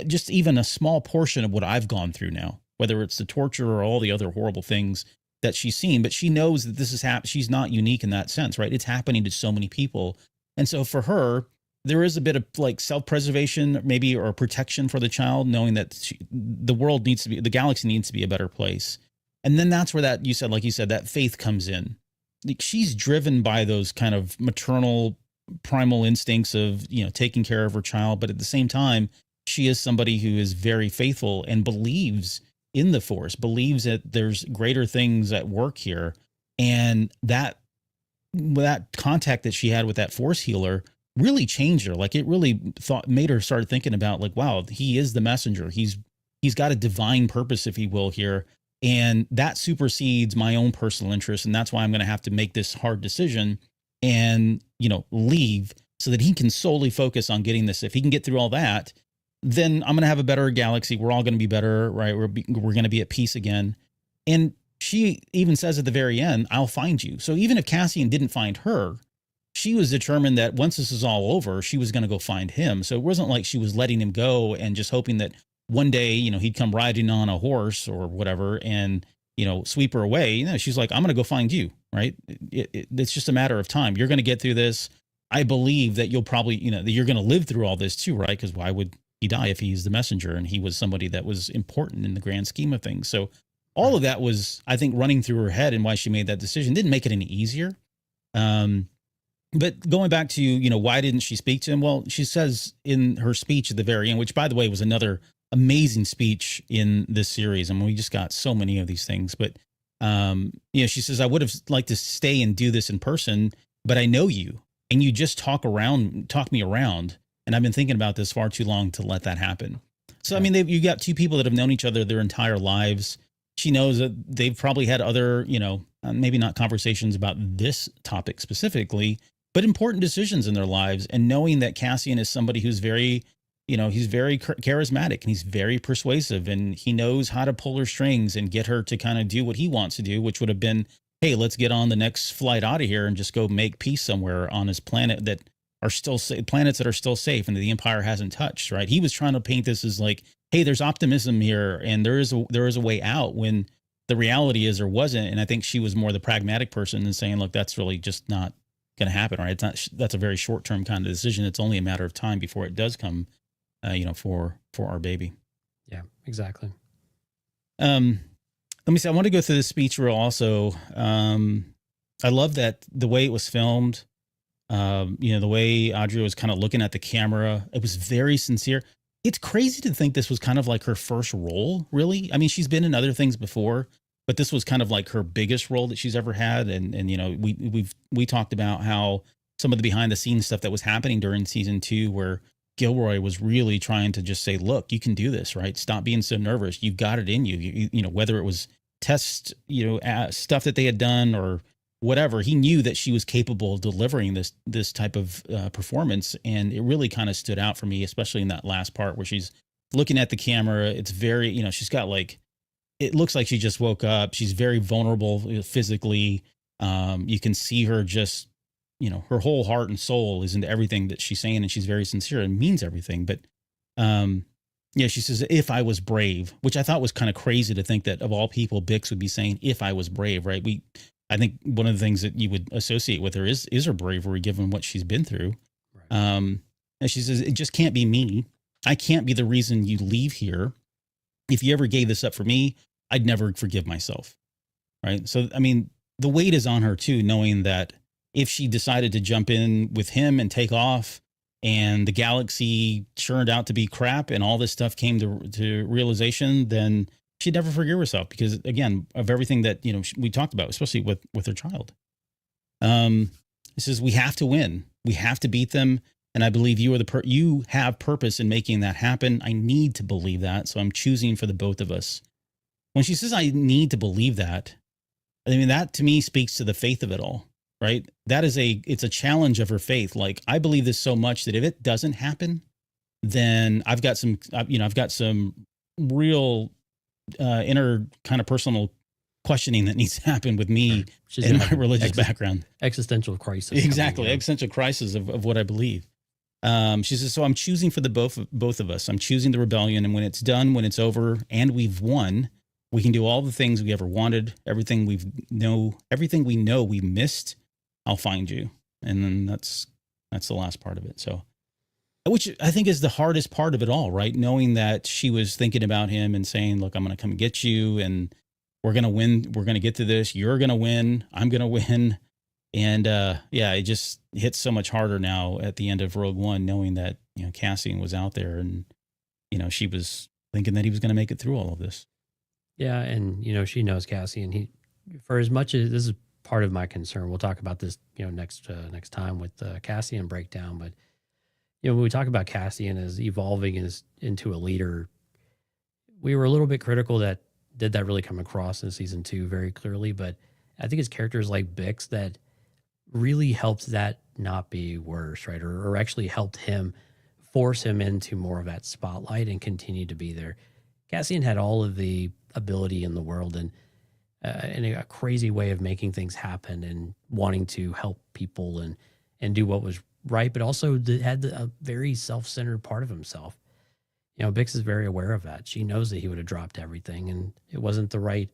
just even a small portion of what I've gone through now, whether it's the torture or all the other horrible things that she's seen. But she knows that this is she's not unique in that sense, right? It's happening to so many people. And so for her, there is a bit of like self-preservation, maybe, or protection for the child, knowing that the galaxy needs to be a better place. And then that's where like you said, that faith comes in. Like, she's driven by those kind of maternal primal instincts of, taking care of her child. But at the same time, she is somebody who is very faithful and believes in the Force, believes that there's greater things at work here. And that contact that she had with that Force healer really changed her. Like, it really made her start thinking about, like, wow, he is the messenger. He's got a divine purpose, if you will, here. And that supersedes my own personal interest. And that's why I'm going to have to make this hard decision and, leave so that he can solely focus on getting this. If he can get through all that, then I'm going to have a better galaxy. We're all going to be better, right? We're going to be at peace again. And she even says at the very end, I'll find you. So even if Cassian didn't find her, she was determined that once this is all over, she was going to go find him. So it wasn't like she was letting him go and just hoping that one day, he'd come riding on a horse or whatever and, sweep her away. She's like, I'm going to go find you, right? It's just a matter of time. You're going to get through this. I believe that you'll probably, that you're going to live through all this too, right? Because why would he die if he's the messenger and he was somebody that was important in the grand scheme of things? So all of that was, I think, running through her head, and why she made that decision didn't make it any easier. But going back to, why didn't she speak to him? Well, she says in her speech at the very end, which, by the way, was another amazing speech in this series. I mean, we just got so many of these things, but, she says, I would have liked to stay and do this in person, but I know you, and you just talk me around. And I've been thinking about this far too long to let that happen. So, I mean, you got two people that have known each other their entire lives. She knows that they've probably had other, maybe not conversations about this topic specifically, but important decisions in their lives. And knowing that Cassian is somebody who's very, he's very charismatic and he's very persuasive, and he knows how to pull her strings and get her to kind of do what he wants to do, which would have been, hey, let's get on the next flight out of here and just go make peace somewhere on this planet that are still planets that are still safe and that the Empire hasn't touched, right? He was trying to paint this as like, hey, there's optimism here and there is a way out, when the reality is there wasn't. And I think she was more the pragmatic person and saying, look, that's really just not going to happen, right? It's not, that's a very short-term kind of decision. It's only a matter of time before it does come, for our baby. Yeah, exactly. Let me see. I want to go through this speech real also. I love that the way it was filmed, the way Audrey was kind of looking at the camera, it was very sincere. It's crazy to think this was kind of like her first role, really. I mean, she's been in other things before, but this was kind of like her biggest role that she's ever had. And we talked about how some of the behind the scenes stuff that was happening during season 2, where Gilroy was really trying to just say, look, you can do this, right? Stop being so nervous. You've got it in you. Whether it was test, stuff that they had done or whatever, he knew that she was capable of delivering this type of performance. And it really kind of stood out for me, especially in that last part where she's looking at the camera. It's very, she's got it looks like she just woke up. She's very vulnerable physically. You can see her just, her whole heart and soul is into everything that she's saying, and she's very sincere and means everything. But she says, if I was brave, which I thought was kind of crazy to think that of all people, Bix would be saying, if I was brave, right? I think one of the things that you would associate with her is her bravery, given what she's been through. Right. And she says, it just can't be me. I can't be the reason you leave here. If you ever gave this up for me, I'd never forgive myself. Right. So, I mean, the weight is on her too, knowing that if she decided to jump in with him and take off, and the galaxy turned out to be crap and all this stuff came to realization, then she'd never forgive herself, because again, of everything that, we talked about, especially with her child. It says, we have to win. We have to beat them. And I believe you have purpose in making that happen. I need to believe that. So I'm choosing for the both of us. When she says, I need to believe that, I mean, that to me speaks to the faith of it all, right? It's a challenge of her faith. Like, I believe this so much that if it doesn't happen, then I've got some, I've got some real inner kind of personal questioning that needs to happen with me in my religious background. Existential crisis. Exactly. Existential crisis of what I believe. She says, so I'm choosing for the both of us. I'm choosing the rebellion. And when it's done, when it's over and we've won, we can do all the things we ever wanted. Everything we know we missed. I'll find you. And then that's the last part of it. So, which I think is the hardest part of it all, right? Knowing that she was thinking about him and saying, look, I'm going to come get you and we're going to win. We're going to get to this. You're going to win. I'm going to win. And it just hits so much harder now at the end of Rogue One, knowing that, Cassian was out there and, she was thinking that he was going to make it through all of this. Yeah. And, she knows Cassian. For as much as this is part of my concern, we'll talk about this, next time with the Cassian breakdown. But, when we talk about Cassian as evolving into a leader, we were a little bit critical that did that really come across in season 2 very clearly. But I think it's characters like Bix that really helped that not be worse, right? Or actually helped him, force him into more of that spotlight and continue to be there. Cassian had all of the ability in the world and a crazy way of making things happen and wanting to help people and do what was right, but also had a very self-centered part of himself. Bix is very aware of that. She knows that he would have dropped everything and it wasn't the right.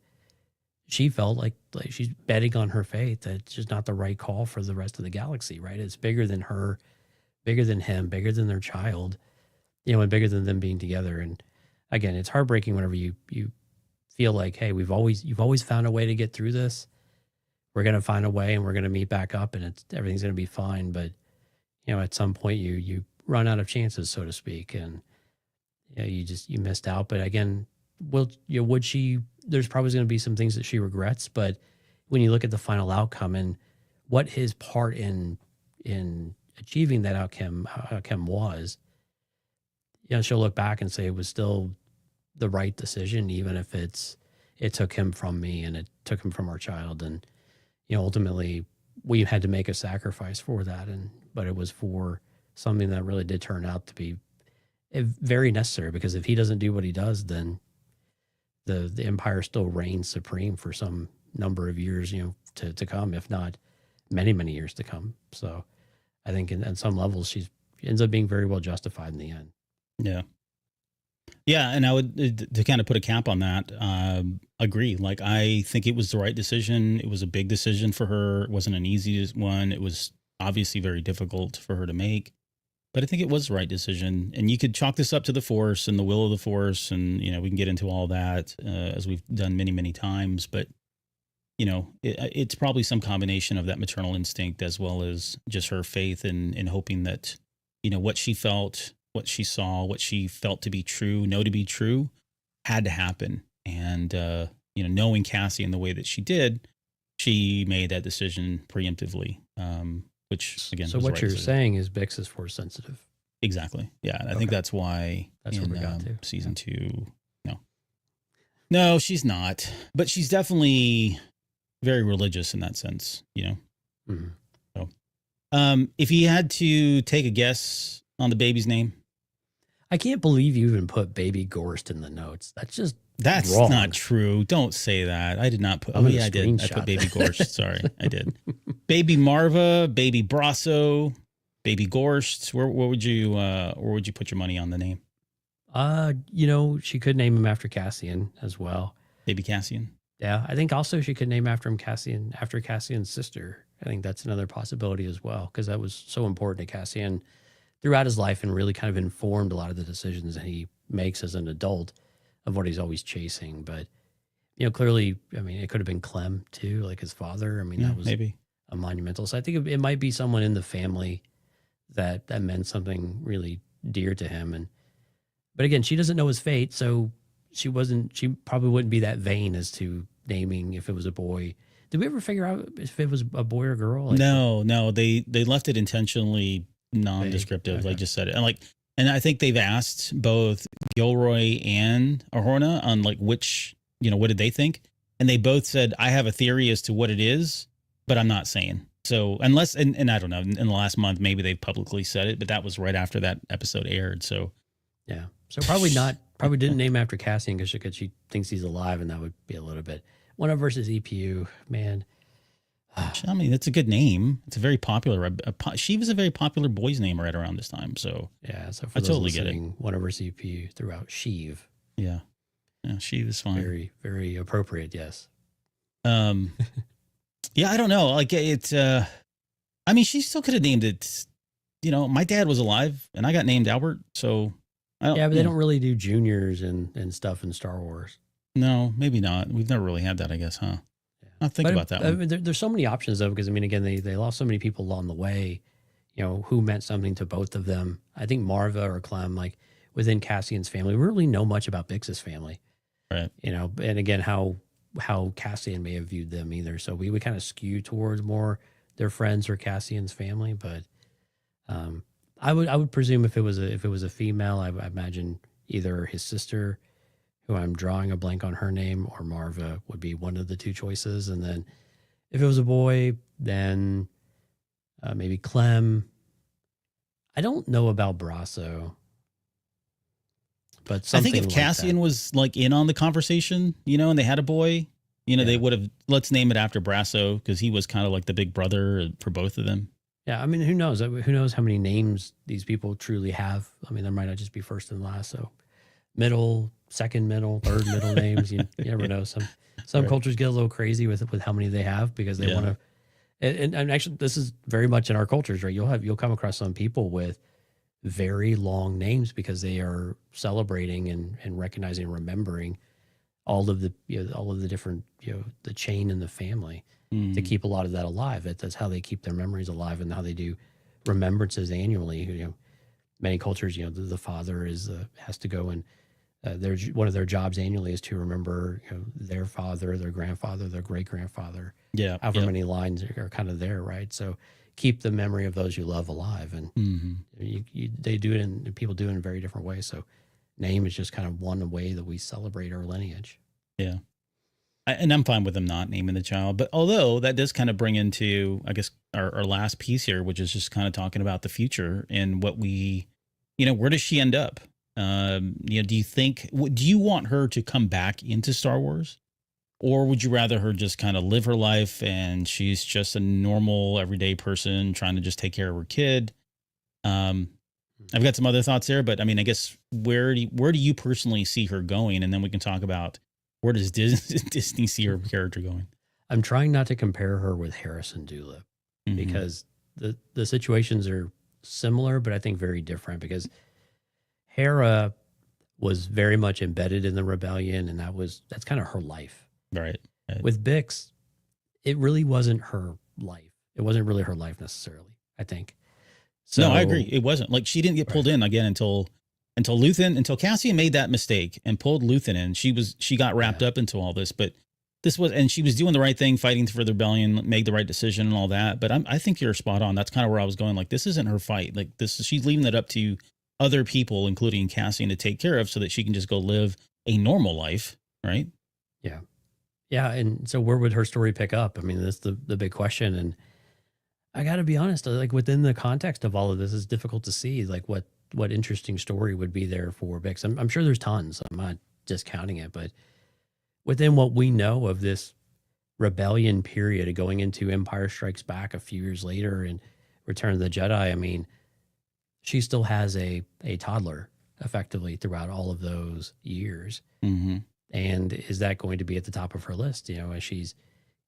She felt like she's betting on her faith that it's just not the right call for the rest of the galaxy, right? It's bigger than her, bigger than him, bigger than their child, and bigger than them being together. And again, it's heartbreaking whenever you feel like, hey, you've always found a way to get through this. We're going to find a way and we're going to meet back up and everything's going to be fine. But, at some point you run out of chances, so to speak. And you missed out. But again, would she, there's probably going to be some things that she regrets, but when you look at the final outcome and what his part in achieving that outcome was, she'll look back and say it was still the right decision, even if it took him from me and it took him from our child. And, ultimately we had to make a sacrifice for that. But it was for something that really did turn out to be very necessary, because if he doesn't do what he does, then the Empire still reigns supreme for some number of years, to come, if not many, many years to come. So I think in some levels, she ends up being very well justified in the end. Yeah. Yeah. And I would, to kind of put a cap on that, agree. Like, I think it was the right decision. It was a big decision for her. It wasn't an easy one. It was obviously very difficult for her to make. But I think it was the right decision. And you could chalk this up to the Force and the will of the Force. And, we can get into all that as we've done many, many times. But, it's probably some combination of that maternal instinct as well as just her faith in hoping that, what she felt, what she saw, what she felt to be true, know to be true, had to happen. And, knowing Cassian the way that she did, she made that decision preemptively. Which again, so what you're saying is Bix is Force sensitive. Exactly. Yeah. And I think that's why that's what we got to season 2. No, she's not, but she's definitely very religious in that sense, Mm-hmm. So, if you had to take a guess on the baby's name, I can't believe you even put Baby Gorst in the notes. That's wrong. Not true. Don't say that. I did not put. Oh yeah, I did. I put Baby Gorst. Sorry, I did. Baby Marva, Baby Brasso, Baby Gorst. Where would you put your money on the name? She could name him after Cassian as well. Baby Cassian. Yeah, I think also she could name after Cassian's sister. I think that's another possibility as well, because that was so important to Cassian throughout his life and really kind of informed a lot of the decisions that he makes as an adult of what he's always chasing. But, clearly, it could have been Clem too, like his father. That was maybe a monumental. So I think it might be someone in the family that meant something really dear to him. But again, she doesn't know his fate. So she probably wouldn't be that vain as to naming if it was a boy. Did we ever figure out if it was a boy or girl? No, they left it intentionally non-descriptive, like just said it. And I think they've asked both Gilroy and Ahorna on which, what did they think? And they both said, I have a theory as to what it is, but I'm not saying. So unless, and I don't know, in the last month, maybe they've publicly said it, but that was right after that episode aired. So Yeah. So probably not. Probably didn't name after Cassian because she thinks he's alive, and that would be a little bit. One of versus EPU, man. I mean, it's a good name. It's a very popular. She was a very popular boy's name right around this time. So Yeah. So for I those totally get it. listening, one of versus EPU throughout Sheev. Yeah, she was fine. Very, very appropriate. Yes. Yeah, I don't know. Like it's. I mean, she still could have named it. You know, my dad was alive, and I got named Albert. So I don't. Yeah, but they don't really do juniors and stuff in Star Wars. No, maybe not. We've never really had that, I guess, huh? Yeah. I'll think about that one. There's so many options though, because I mean, again, they lost so many people along the way. You know, who meant something to both of them. I think Marva or Clem, like within Cassian's family, we don't really know much about Bix's family. Right. You know, and again, how Cassian may have viewed them either. So we would kind of skew towards more their friends or Cassian's family. But I would presume if it was a female, I imagine either his sister, who I'm drawing a blank on her name, or Marva would be one of the two choices. And then if it was a boy, then maybe Clem. I don't know about Brasso, but I think something if like Cassian that. was like in on the conversation, you know, and they had a boy, you know, they would have, let's name it after Brasso because he was kind of like the big brother for both of them. Yeah, I mean, who knows? Who knows how many names these people truly have? I mean, there might not just be first and last. So, middle, second middle, third middle names. You never know. Some Right. cultures get a little crazy with how many they have because they want to. And actually, this is very much in our cultures, right? You'll come across some people with very long names because they are celebrating and recognizing and remembering all of the different the chain in the family to keep a lot of that alive. That's how they keep their memories alive and how they do remembrances annually. Many cultures, the father has to go and one of their jobs annually is to remember their father, their grandfather, their great grandfather. Yeah. However many lines are kind of there, right? So keep the memory of those you love alive, and they do it, and people do it in very different ways. So name is just kind of one way that we celebrate our lineage. Yeah. And I'm fine with them not naming the child, but although that does kind of bring into, I guess, our last piece here, which is just kind of talking about the future and what we, where does she end up? Do you want her to come back into Star Wars, or would you rather her just kind of live her life and she's just a normal everyday person trying to just take care of her kid? I've got some other thoughts there, but I mean, I guess where do you personally see her going? And then we can talk about where does Disney see her character going? I'm trying not to compare her with Harrison Dulip because the situations are similar, but I think very different, because Hera was very much embedded in the rebellion, and that's kind of her life. Right. With Bix, it really wasn't her life. It wasn't really her life necessarily, I think. So, no, I agree. It wasn't. Like, she didn't get pulled in again until Cassian made that mistake and pulled Luthen in. She got wrapped up into all this, but and she was doing the right thing, fighting for the rebellion, made the right decision and all that. But I think you're spot on. That's kind of where I was going. Like, this isn't her fight. Like, she's leaving it up to other people, including Cassian, to take care of so that she can just go live a normal life. Right. Yeah. Yeah. And so where would her story pick up? I mean, that's the big question. And I got to be honest, like, within the context of all of this, it's difficult to see like what interesting story would be there for Bix. I'm sure there's tons. I'm not discounting it, but within what we know of this rebellion period going into Empire Strikes Back a few years later and Return of the Jedi, I mean, she still has a toddler effectively throughout all of those years. Mm-hmm. And is that going to be at the top of her list? As she's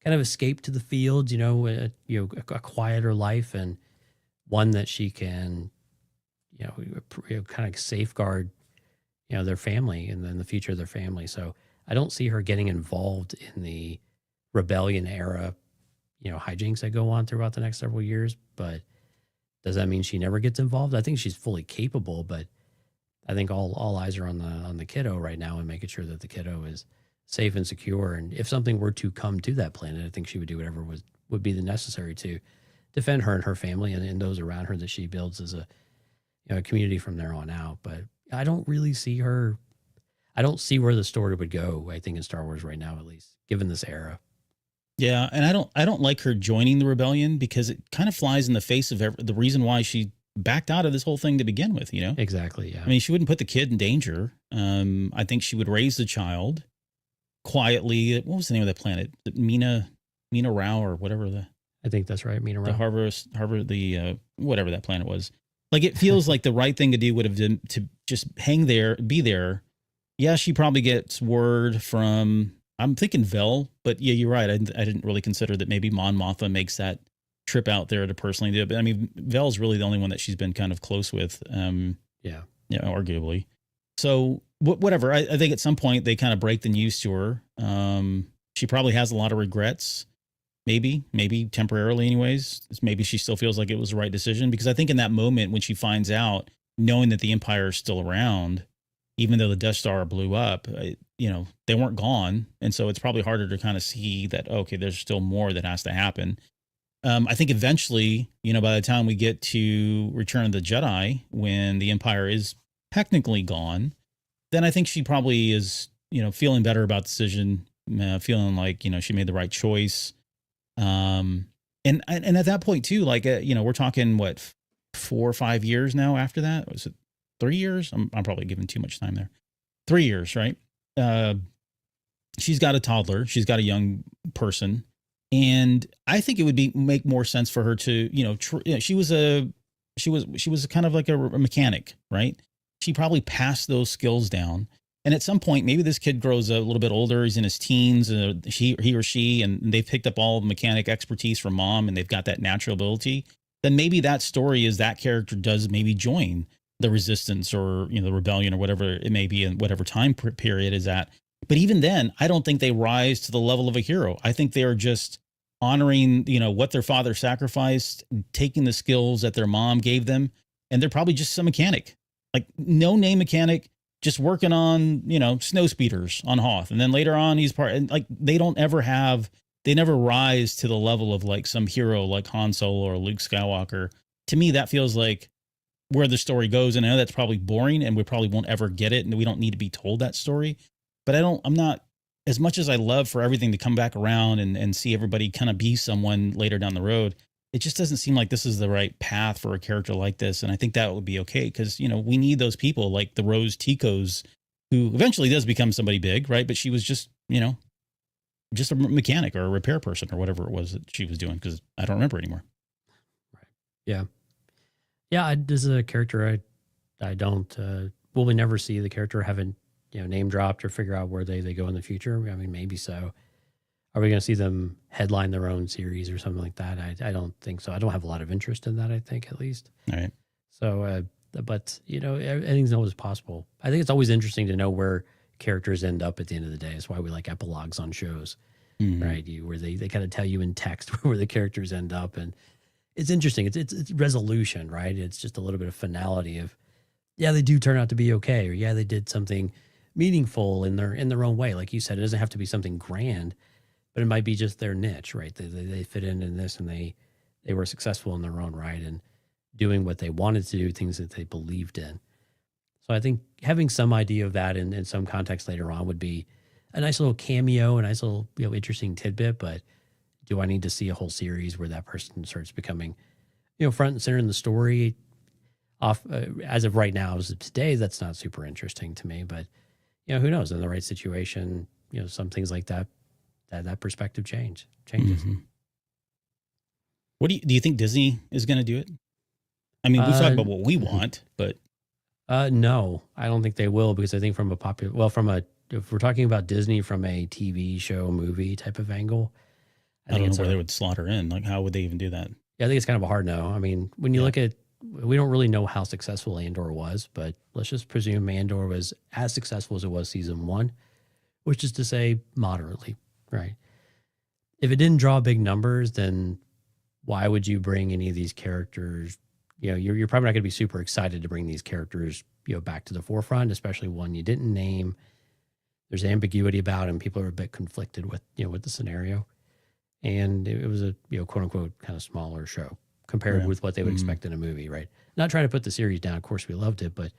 kind of escaped to the fields, a quieter life, and one that she can, kind of safeguard, their family and then the future of their family. So I don't see her getting involved in the rebellion era, hijinks that go on throughout the next several years. But does that mean she never gets involved? I think she's fully capable, but I think all eyes are on the kiddo right now and making sure that the kiddo is safe and secure. And if something were to come to that planet, I think she would do whatever would be the necessary to defend her and her family and those around her that she builds as a community from there on out. But I don't really see her. I don't see where the story would go, I think, in Star Wars right now, at least, given this era. Yeah, and I don't like her joining the rebellion because it kind of flies in the face of the reason why she backed out of this whole thing to begin with. You know, Exactly. Yeah. I mean, she wouldn't put the kid in danger. I think she would raise the child quietly. What was the name of that planet? Mina Rao or whatever I think that's right. Mina the Rao. Harvard the whatever that planet was. Like it feels like the right thing to do would have been to just hang there, be there. Yeah, she probably gets word from. I'm thinking Vel, but yeah, you're right. I didn't really consider that maybe Mon Mothma makes that trip out there to personally do it. But I mean, Vel's really the only one that she's been kind of close with. Yeah. Yeah, arguably. So whatever. I think at some point they kind of break the news to her. She probably has a lot of regrets. Maybe temporarily, anyways. Maybe she still feels like it was the right decision because I think in that moment when she finds out, knowing that the Empire is still around, even though the Death Star blew up, they weren't gone, and so it's probably harder to kind of see that okay, there's still more that has to happen. I think eventually, by the time we get to Return of the Jedi, when the Empire is technically gone, then I think she probably is, feeling better about the decision, feeling like she made the right choice. And at that point too, like we're talking what 4 or 5 years now after that. Was it 3 years? I'm probably giving too much time there. 3 years, right? She's got a toddler. She's got a young person. And I think it would make more sense for her to, she was kind of like a mechanic, right? She probably passed those skills down. And at some point, maybe this kid grows a little bit older. He's in his teens, he or she, and they've picked up all the mechanic expertise from mom, and they've got that natural ability. Then maybe that story is that character does maybe join the resistance or the rebellion or whatever it may be in whatever time period is at. But even then, I don't think they rise to the level of a hero. I think they are just honoring, what their father sacrificed, taking the skills that their mom gave them, and they're probably just some mechanic, like no name mechanic, just working on, snow speeders on Hoth. And then later on, he's and like they never rise to the level of like some hero like Han Solo or Luke Skywalker. To me, that feels like where the story goes. And I know that's probably boring and we probably won't ever get it. And we don't need to be told that story. But I'm not, as much as I love for everything to come back around and see everybody kind of be someone later down the road, it just doesn't seem like this is the right path for a character like this. And I think that would be okay because, we need those people like the Rose Ticos who eventually does become somebody big, right? But she was just, just a mechanic or a repair person or whatever it was that she was doing because I don't remember anymore. Right. Yeah. Yeah. This is a character I don't, will we never see the character haven't, name dropped or figure out where they go in the future? I mean, maybe so. Are we going to see them headline their own series or something like that? I don't think so. I don't have a lot of interest in that, I think, at least. All right. So, but, anything's always possible. I think it's always interesting to know where characters end up at the end of the day. That's why we like epilogues on shows, right? Where they kind of tell you in text where the characters end up. And it's interesting. It's resolution, right? It's just a little bit of finality of, yeah, they do turn out to be okay. Or yeah, they did something meaningful in their own way. Like you said, it doesn't have to be something grand, but it might be just their niche, right? They fit in this and they were successful in their own right and doing what they wanted to do, things that they believed in. So I think having some idea of that in some context later on would be a nice little cameo, a nice little, interesting tidbit. But do I need to see a whole series where that person starts becoming, front and center in the story? As of right now, as of today, that's not super interesting to me, but who knows? In the right situation, some things like that perspective changes. Mm-hmm. What do you think Disney is going to do it? I mean, we've talked about what we want, but no, I don't think they will because I think if we're talking about Disney from a TV show, movie type of angle, I don't know where they would slot her in. Like, how would they even do that? Yeah, I think it's kind of a hard no. I mean, when you look at, we don't really know how successful Andor was, but let's just presume Andor was as successful as it was season 1, which is to say moderately, right? If it didn't draw big numbers, then why would you bring any of these characters? You're probably not going to be super excited to bring these characters, back to the forefront, especially one you didn't name. There's ambiguity about them. People are a bit conflicted with the scenario. And it was a, quote unquote, kind of smaller show compared with what they would expect in a movie, right? Not trying to put the series down. Of course, we loved it, but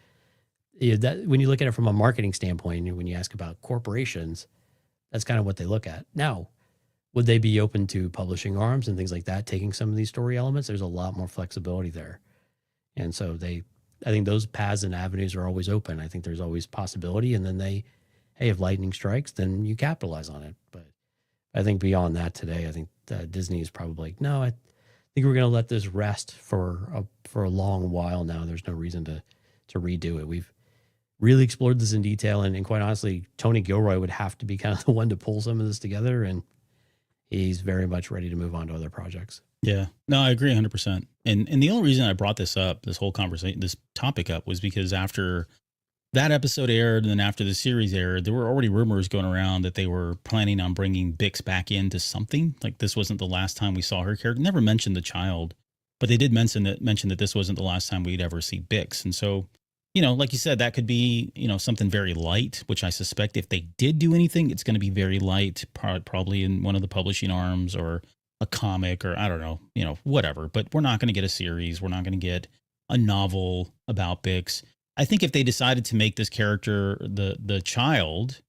that when you look at it from a marketing standpoint, when you ask about corporations, that's kind of what they look at. Now, would they be open to publishing arms and things like that, taking some of these story elements? There's a lot more flexibility there. And so I think those paths and avenues are always open. I think there's always possibility. And then hey, if lightning strikes, then you capitalize on it. But I think beyond that today, I think Disney is probably like, no, I think we're going to let this rest for a long while now. There's no reason to redo it. We've really explored this in detail. And quite honestly, Tony Gilroy would have to be kind of the one to pull some of this together. And he's very much ready to move on to other projects. Yeah, no, I agree 100%. And the only reason I brought this up, this whole conversation, this topic up, was because after that episode aired and then after the series aired, there were already rumors going around that they were planning on bringing Bix back into something. Like this wasn't the last time we saw her character. Never mentioned the child, but they did mention that this wasn't the last time we'd ever see Bix. And so, like you said, that could be, something very light, which I suspect if they did do anything, it's going to be very light, probably in one of the publishing arms or a comic or I don't know, whatever. But we're not going to get a series. We're not going to get a novel about Bix. I think if they decided to make this character, the child,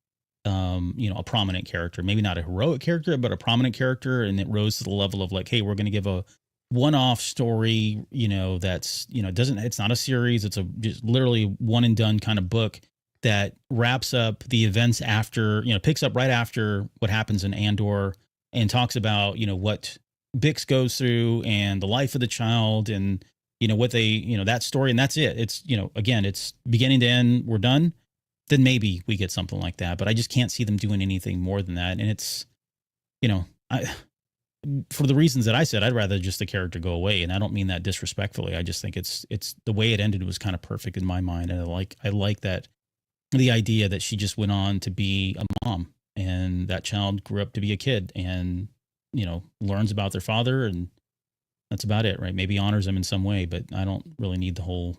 a prominent character, maybe not a heroic character, but a prominent character, and it rose to the level of like, hey, we're going to give a one-off story, that's, it's not a series. It's just literally one and done kind of book that wraps up the events after, picks up right after what happens in Andor and talks about, what Bix goes through and the life of the child and, what they, that story. And that's it. It's, again, it's beginning to end. We're done. Then maybe we get something like that, but I just can't see them doing anything more than that. And it's, for the reasons that I said, I'd rather just the character go away. And I don't mean that disrespectfully. I just think it's the way it ended was kind of perfect in my mind. And I like that the idea that she just went on to be a mom and that child grew up to be a kid and, learns about their father and that's about it, right? Maybe honors him in some way, but I don't really need the whole,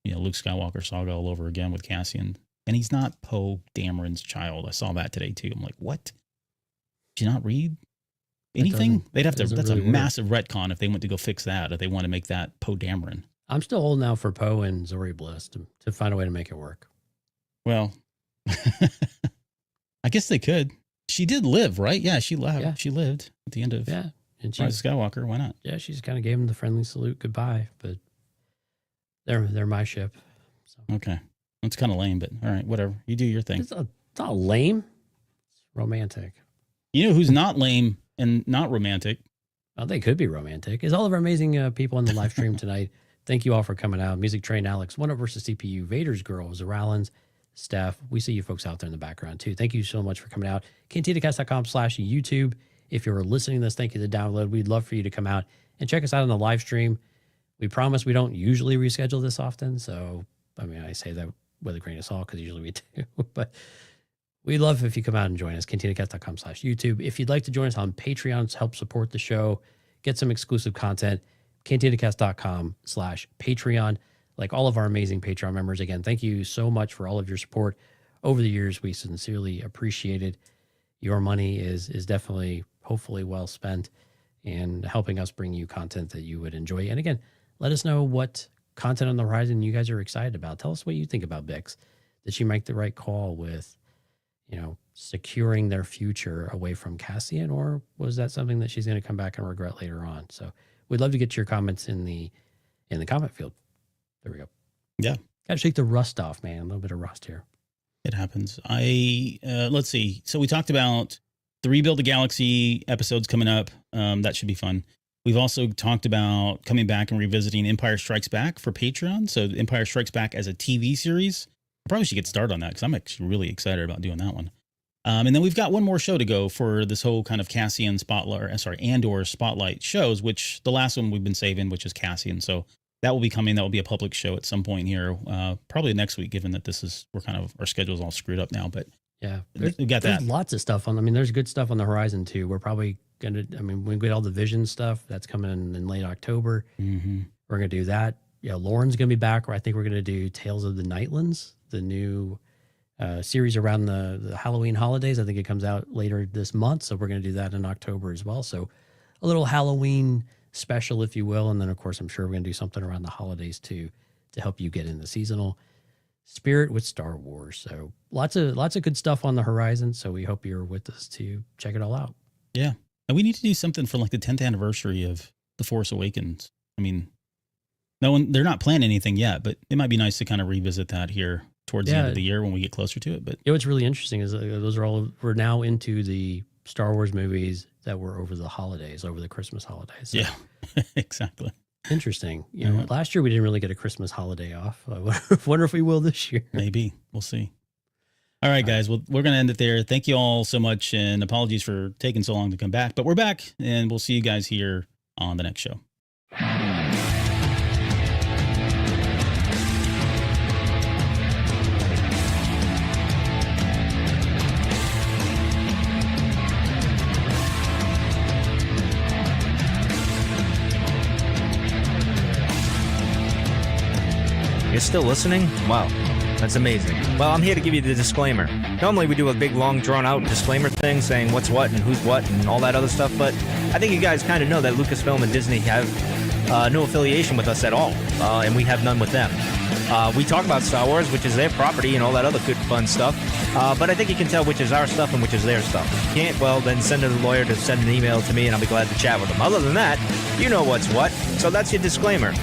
Luke Skywalker saga all over again with Cassian. And he's not Poe Dameron's child. I saw that today too. I'm like, what? Did you not read anything? They'd have to, that's really a massive retcon if they went to go fix that, if they want to make that Poe Dameron. I'm still holding out for Poe and Zori Bliss to find a way to make it work. Well, I guess they could. She did live, right? Yeah, she lived. Yeah. She lived at the end of and Rise of Skywalker. Why not? Yeah, she just kind of gave him the friendly salute goodbye, but they're my ship. So. Okay. It's kind of lame, but all right, whatever. You do your thing. It's not lame. It's romantic. You know who's not lame and not romantic? Well, they could be romantic. Is all of our amazing people on the live stream tonight. Thank you all for coming out. Music Train Alex, One Up versus CPU, Vader's Girl, Zoralins, Steph. We see you folks out there in the background too. Thank you so much for coming out. cantinacast.com/YouTube. If you're listening to this, thank you to download. We'd love for you to come out and check us out on the live stream. We promise we don't usually reschedule this often. So, I mean, I say that with a grain of salt because usually we do, but we'd love if you come out and join us. cantinacast.com/YouTube. If you'd like to join us on Patreon to help support the show, get some exclusive content, cantinacast.com/Patreon. Like all of our amazing Patreon members, again, thank you so much for all of your support over the years. We sincerely appreciate it. Your money is definitely, hopefully, well spent in helping us bring you content that you would enjoy. And again, let us know what content on the horizon you guys are excited about. Tell us what you think about Bix. Did she make the right call with, securing their future away from Cassian, or was that something that she's going to come back and regret later on? So we'd love to get your comments in the comment field. There we go. Yeah. Got to shake the rust off, man. A little bit of rust here. It happens. Let's see. So we talked about the Rebuild the Galaxy episodes coming up. That should be fun. We've also talked about coming back and revisiting Empire Strikes Back for Patreon. So Empire Strikes Back as a TV series. I probably should get started on that because I'm actually really excited about doing that one. And then we've got one more show to go for this whole kind of Cassian spotlight, Andor spotlight shows, which the last one we've been saving, which is Cassian. So that will be coming. That will be a public show at some point here, probably next week, given that our schedule's all screwed up now. But yeah, we got that. There's lots of stuff on. I mean, there's good stuff on the horizon too. We're probably we get all the Vision stuff that's coming in late October. Mm-hmm. We're gonna do that. Yeah, Lauren's gonna be back. I think we're gonna do Tales of the Nightlands, the new series around the Halloween holidays. I think it comes out later this month, so we're gonna do that in October as well. So a little Halloween special, if you will, and then of course I'm sure we're gonna do something around the holidays too to help you get in the seasonal spirit with Star Wars. So lots of good stuff on the horizon. So we hope you're with us to check it all out. Yeah. And we need to do something for like the 10th anniversary of The Force Awakens. I mean, they're not planning anything yet, but it might be nice to kind of revisit that here towards the end of the year when we get closer to it. But what's really interesting is we're now into the Star Wars movies that were over the holidays, over the Christmas holidays. So. Yeah, exactly. Interesting. You know, last year we didn't really get a Christmas holiday off. I wonder if we will this year. Maybe. We'll see. All right, guys. Well, we're going to end it there. Thank you all so much, and apologies for taking so long to come back. But we're back, and we'll see you guys here on the next show. You're still listening? Wow, that's amazing. Well, I'm here to give you the disclaimer. Normally we do a big, long, drawn-out disclaimer thing saying what's what and who's what and all that other stuff, but I think you guys kind of know that Lucasfilm and Disney have no affiliation with us at all, and we have none with them. We talk about Star Wars, which is their property and all that other good, fun stuff, but I think you can tell which is our stuff and which is their stuff. If you can't, well, then send a lawyer to send an email to me, and I'll be glad to chat with them. Other than that, you know what's what, so that's your disclaimer.